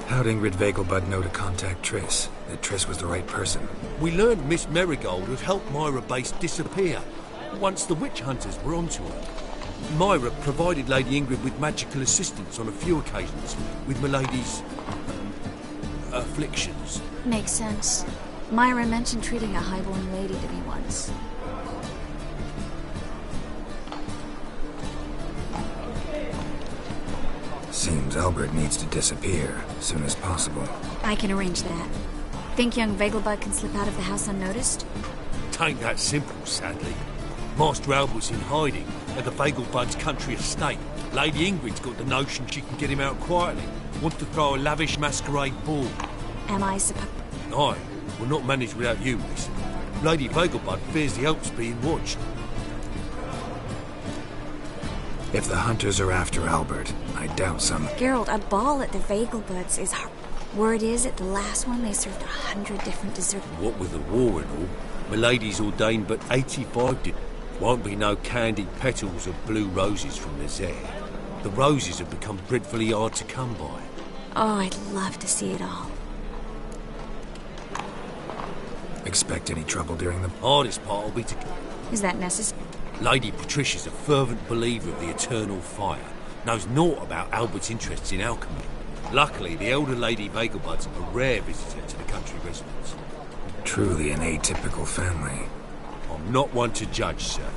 How'd Ingrid Vegelbud know to contact Triss? That Triss was the right person? We learned Miss Marigold had helped Myra Base disappear once the witch hunters were onto her. Myra provided Lady Ingrid with magical assistance on a few occasions with Milady's... afflictions. Makes sense. Myra mentioned treating a highborn lady to me once. Seems Albert needs to disappear as soon as possible. I can arrange that. Think young Vegelbud can slip out of the house unnoticed? Tain't that simple, sadly. Master Albert's in hiding at the Vegelbud's country estate. Lady Ingrid's got the notion she can get him out quietly. Wants to throw a lavish masquerade ball. Am I supposed... Aye, will not manage without you, miss. Lady Vegelbud fears the Alps being watched. If the hunters are after Albert, I doubt some... Geralt, a ball at the Vegelbuds is hard. Word is, at the last one, they served 100 different desserts. What with the war and all, Milady's ordained but 85 did. Won't be no candied petals of blue roses from the Zare. The roses have become dreadfully hard to come by. Oh, I'd love to see it all. Expect any trouble during the... Hardest part will be to... Is that necessary? Lady Patricia's a fervent believer of the eternal fire. Knows naught about Albert's interests in alchemy. Luckily, the elder Lady Vegelbud's a rare visitor to the country residence. Truly an atypical family. I'm not one to judge, sir.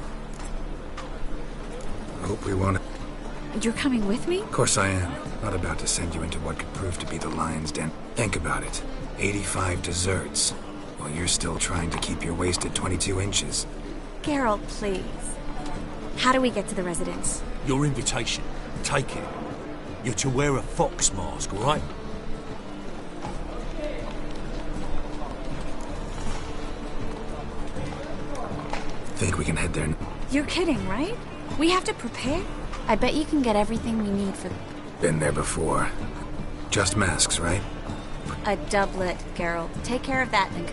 Hope we want to... You're coming with me? Of course I am. Not about to send you into what could prove to be the lion's den. Think about it. 85 desserts, while you're still trying to keep your waist at 22 inches. Geralt, please. How do we get to the residence? Your invitation. Take it. You're to wear a fox mask, all right? Think we can head there? You're kidding, right? We have to prepare? I bet you can get everything we need for... Been there before. Just masks, right? A doublet, Geralt. Take care of that and...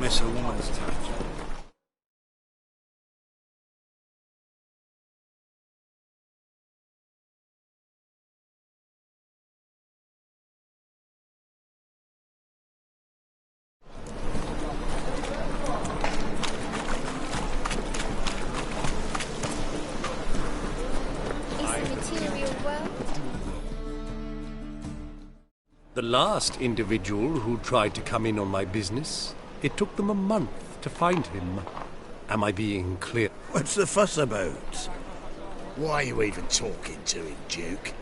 miss a woman's touch. The last individual who tried to come in on my business, it took them a month to find him. Am I being clear? What's the fuss about? Why are you even talking to him, Duke?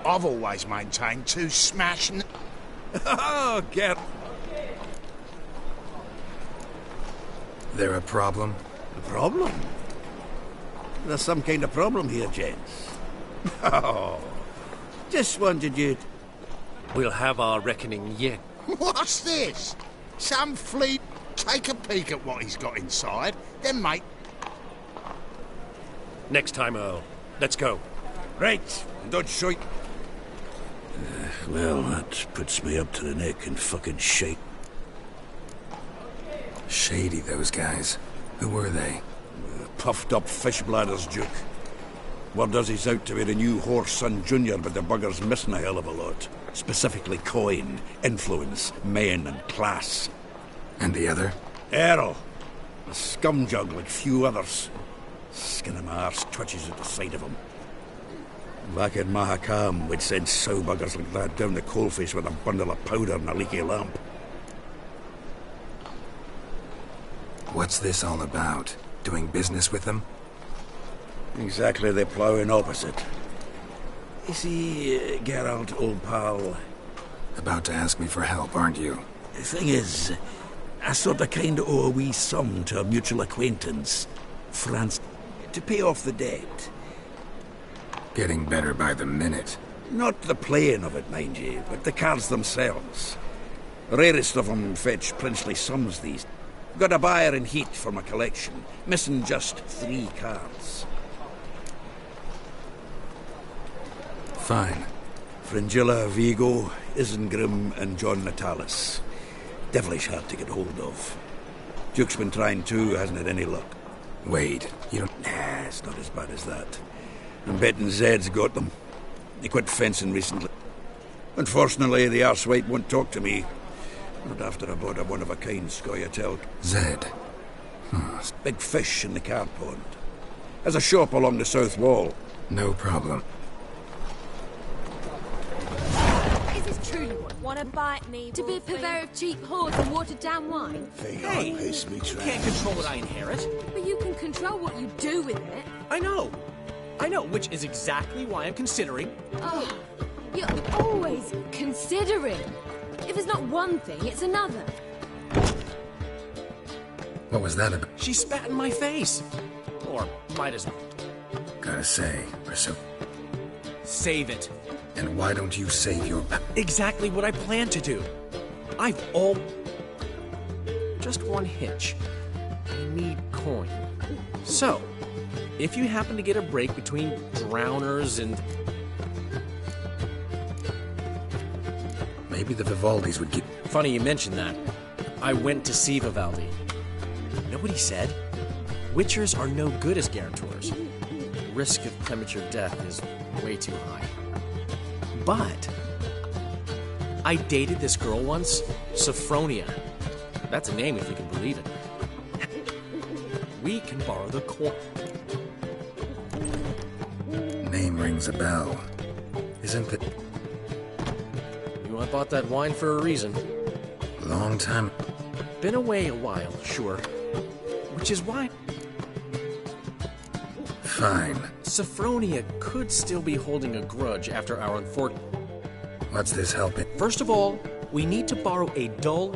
I've always maintained two smashing... Oh, get... There a problem? A problem? There's some kind of problem here, gents. Oh, just wanted you... We'll have our reckoning yet. What's this? Some fleet take a peek at what he's got inside, then make... Next time, Earl. Let's go. Right, don't shoot. Well, that puts me up to the neck in fucking shit. Shady, those guys. Who were they? Puffed up fish bladders, Duke. Word does he's out to be the new Whoreson Jr., but the bugger's missing a hell of a lot. Specifically coin, influence, men and class. And the other? Errol. A scumjug like few others. Skin of my arse twitches at the sight of him. Back in Mahakam, we'd send sow buggers like that down the coalface with a bundle of powder and a leaky lamp. What's this all about? Doing business with them? Exactly the ploughing opposite. You see, Geralt, old pal... About to ask me for help, aren't you? The thing is, I sort of kind of owe a wee sum to a mutual acquaintance, France, to pay off the debt. Getting better by the minute. Not the playing of it, mind you, but the cards themselves. The rarest of them fetch princely sums these. Got a buyer in heat for my collection, missing just 3 cards. Fine. Fringilla, Vigo, Isengrim, and John Natalis. Devilish hard to get hold of. Duke's been trying too, hasn't had any luck. Wait, you don't... Nah, it's not as bad as that. I'm betting Zed's got them. He quit fencing recently. Unfortunately, the arsewipe won't talk to me. Not after I bought a one-of-a-kind Scoia'tael. Zed? Big fish in the carp pond. Has a shop along the south wall. No problem. Is this true you want to bite me? To be a purveyor of cheap whores and watered-down wine? Hey, piss me you can't control what I inherit. But you can control what you do with it. I know, which is exactly why I'm considering... Oh, you're always considering. If it's not one thing, it's another. What was that about? She spat in my face. Or might as well. Gotta say, we're so... Save it. And why don't you save your... Exactly what I plan to do. I've all... Just one hitch. I need coin. So, if you happen to get a break between drowners and... Maybe the Vivaldis would get... Funny you mentioned that. I went to see Vivaldi. Know what he said? Witchers are no good as guarantors. Risk of premature death is way too high. But I dated this girl once, Sophronia. That's a name if you can believe it. We can borrow the coin. Name rings a bell. Isn't it? I bought that wine for a reason. Long time. Been away a while, sure. Which is why... Fine. Sophronia could still be holding a grudge after our unfortunate... What's this helping? First of all, we need to borrow a dull...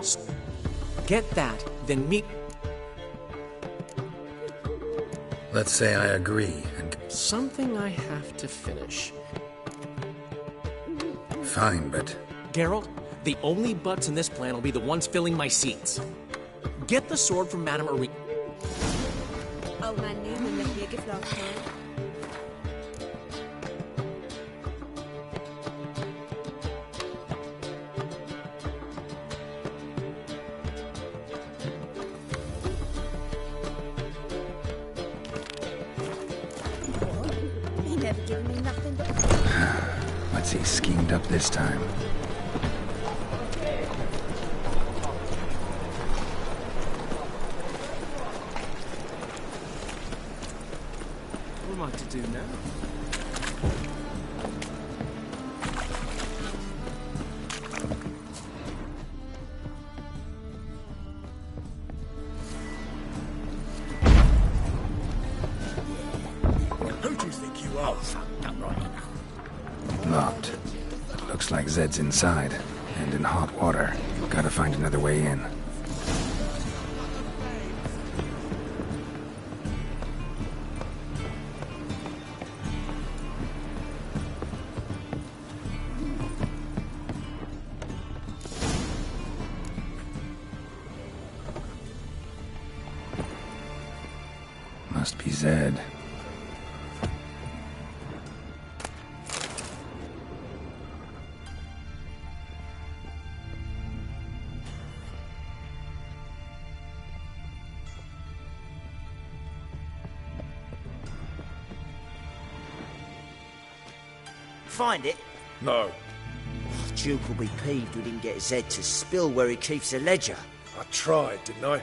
Get that, then meet... Let's say I agree, and... Something I have to finish. Fine, but... Geralt, the only butts in this plan will be the ones filling my seats. Get the sword from Madame Marie. Oh, man, Newman, let me give love to show me nothing but... What's he schemed up this time? What am I to do now? Who do you think you are? Locked. But looks like Zed's inside, and in hot water. Gotta find another way in. Must be Zed. Find it? No. Duke will be peeved we didn't get Zed to spill where he keeps the ledger. I tried, didn't I?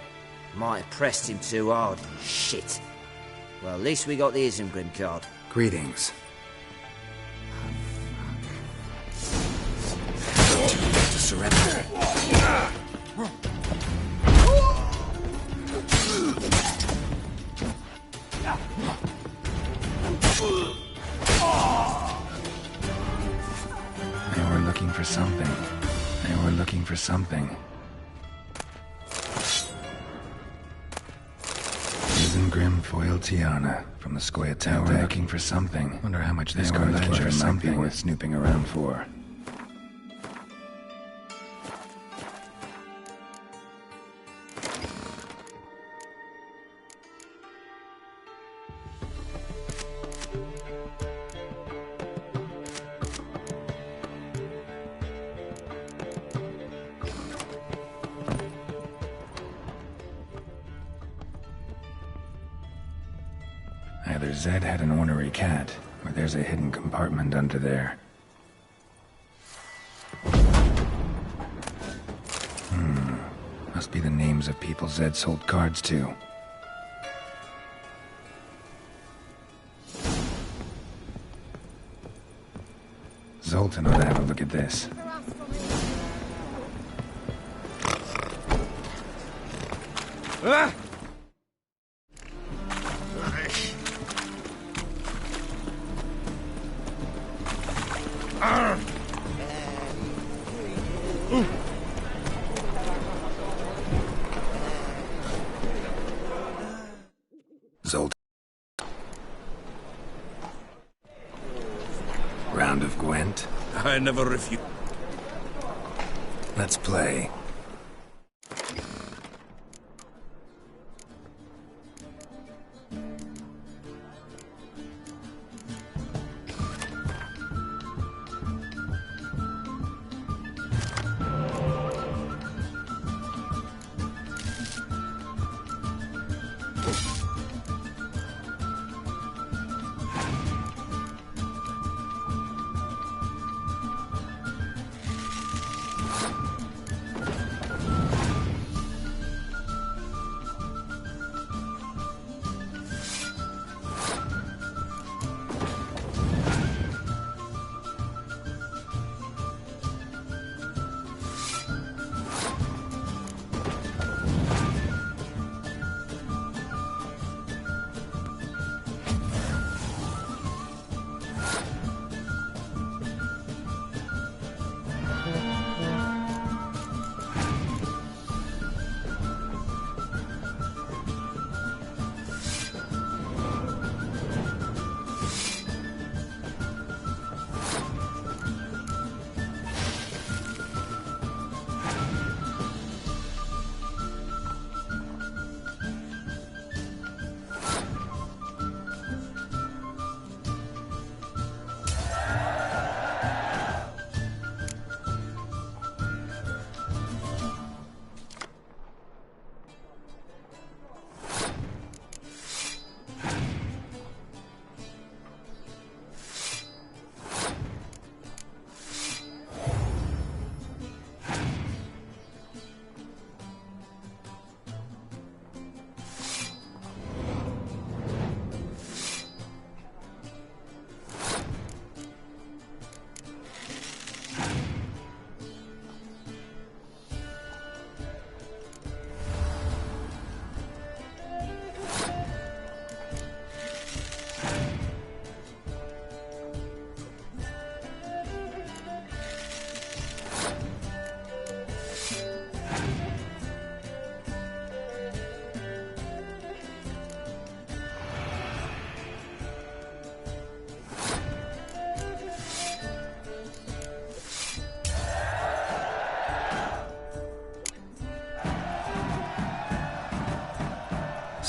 Might have pressed him too hard. Shit. Well, at least we got the Isengrim card. Greetings. To surrender. They were looking for something. They were looking for something. Isengrim foiled Tiana from the Skoya Tower. They were looking for something. Wonder how much this card ledger might be worth snooping around for. Either Zed had an ornery cat, or there's a hidden compartment under there. Must be the names of people Zed sold cards to. Zoltan ought to have a look at this. Ah! Zoltan. Round of Gwent? I never refuse. Let's play.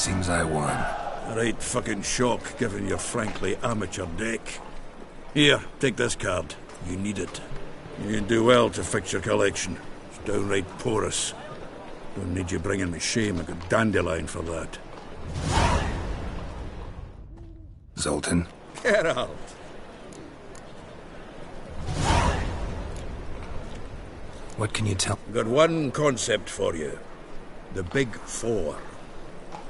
Seems I won. A right fucking shock, given your frankly amateur deck. Here, take this card. You need it. You do well to fix your collection. It's downright porous. Don't need you bringing me shame. I got dandelion for that. Zoltan? Geralt. What can you tell? Got one concept for you. The Big Four.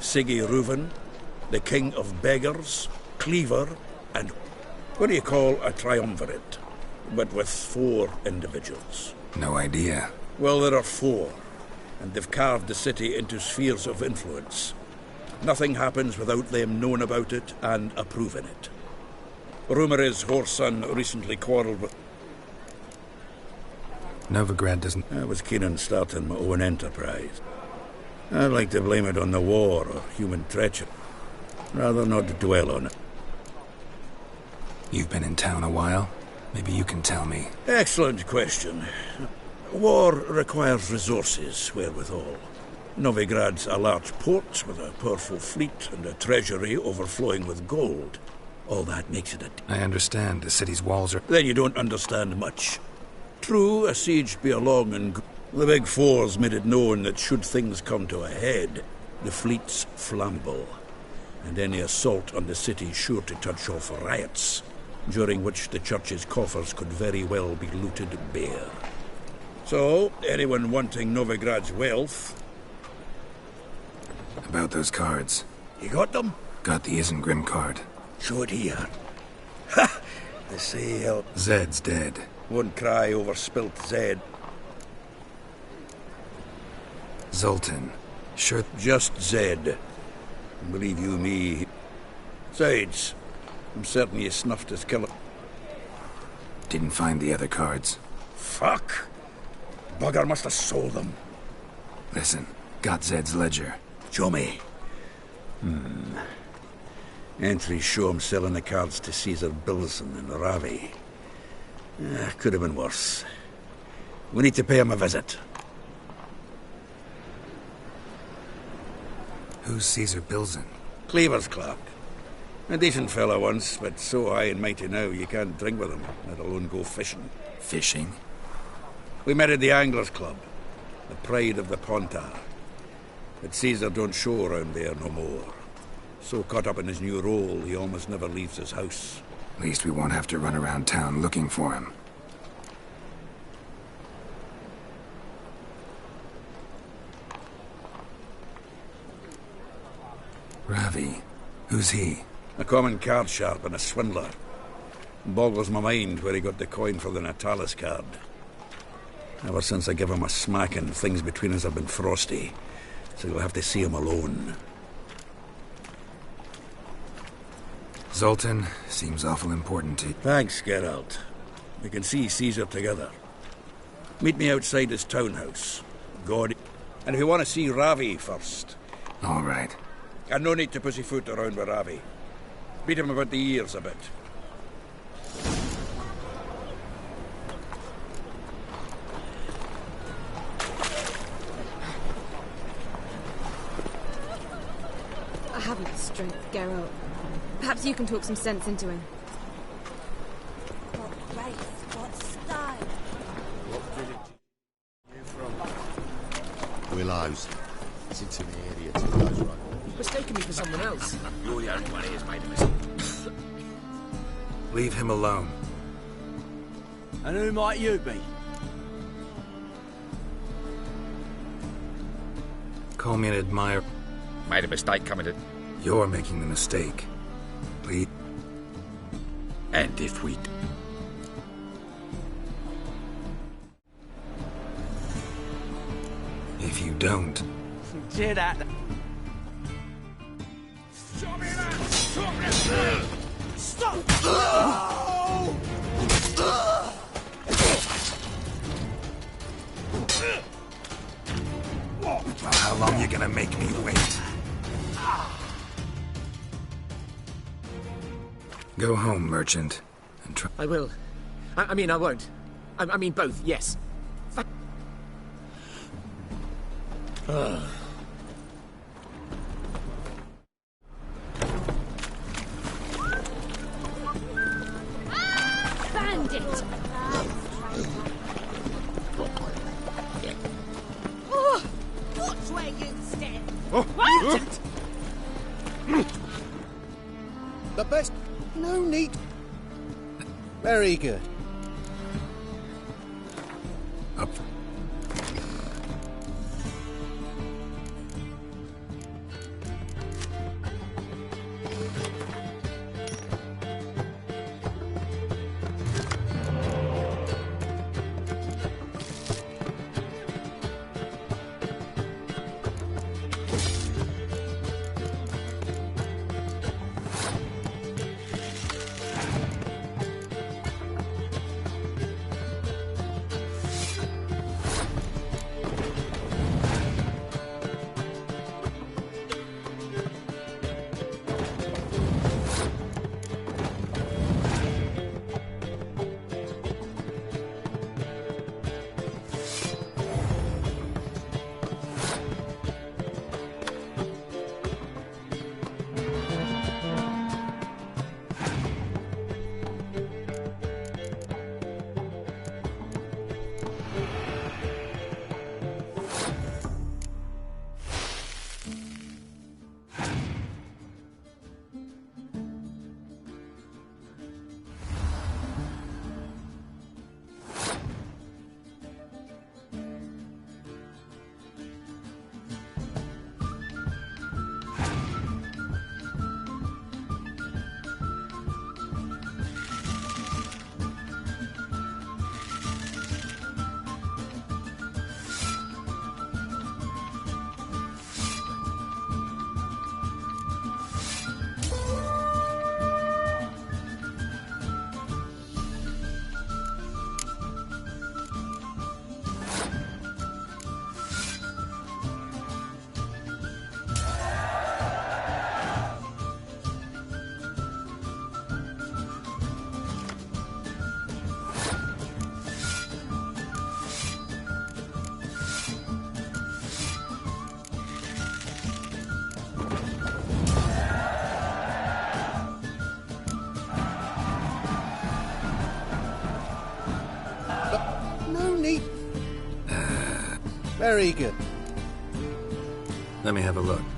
Siggy Reuven, the King of Beggars, Cleaver, and what do you call a triumvirate? But with 4 individuals. No idea. Well, there are 4, and they've carved the city into spheres of influence. Nothing happens without them knowing about it and approving it. Rumour is Whoreson recently quarrelled with... Novigrad doesn't... I was keen on starting my own enterprise. I'd like to blame it on the war or human treachery. Rather not dwell on it. You've been in town a while. Maybe you can tell me. Excellent question. War requires resources wherewithal. Novigrad's a large port with a powerful fleet and a treasury overflowing with gold. All that makes it a... I understand. The city's walls are... Then you don't understand much. True, a siege be a long and... The Big Four's made it known that should things come to a head, the fleet's flammable, and any assault on the city's sure to touch off riots, during which the church's coffers could very well be looted bare. So, anyone wanting Novigrad's wealth... About those cards. You got them? Got the Isengrim card. Show it here. Ha! They say Zed's dead. Won't cry over spilt Zed. Zoltan. Sure. Just Zed. Believe you me. Besides, I'm certain you snuffed his killer. Didn't find the other cards. Fuck! Bugger must have sold them. Listen, got Zed's ledger. Show me. Entries show him selling the cards to Caesar Bilson and Ravi. Could have been worse. We need to pay him a visit. Who's Caesar Bilson? Cleaver's clerk. A decent fellow once, but so high and mighty now you can't drink with him, let alone go fishing. Fishing? We met at the Anglers Club, the pride of the Pontar. But Caesar don't show around there no more. So caught up in his new role, he almost never leaves his house. At least we won't have to run around town looking for him. Ravi. Who's he? A common card sharp and a swindler. Boggles my mind where he got the coin for the Natalis card. Ever since I gave him a smacking, things between us have been frosty. So you'll have to see him alone. Zoltan, seems awful important to you. Thanks, Geralt. We can see Caesar together. Meet me outside his townhouse. God. And if you want to see Ravi first. All right. And no need to pussyfoot around with Ravi. Beat him about the ears a bit. I haven't the strength, Geralt. Perhaps you can talk some sense into him. What grace, what style. What village you from? Willows. Listen to me, idiot. Willows, right? You've mistaken me for someone else. You're the only one who's made a mistake. Leave him alone. And who might you be? Call me an admirer. Made a mistake coming to... You're making the mistake. Please. And if we... If you don't... Hear that? Stop! Well, how long you gonna make me wait? Go home, merchant, and try... I will. I mean, I won't. I mean, both, yes. What? The best. No need. Very good. Up. Very good. Let me have a look.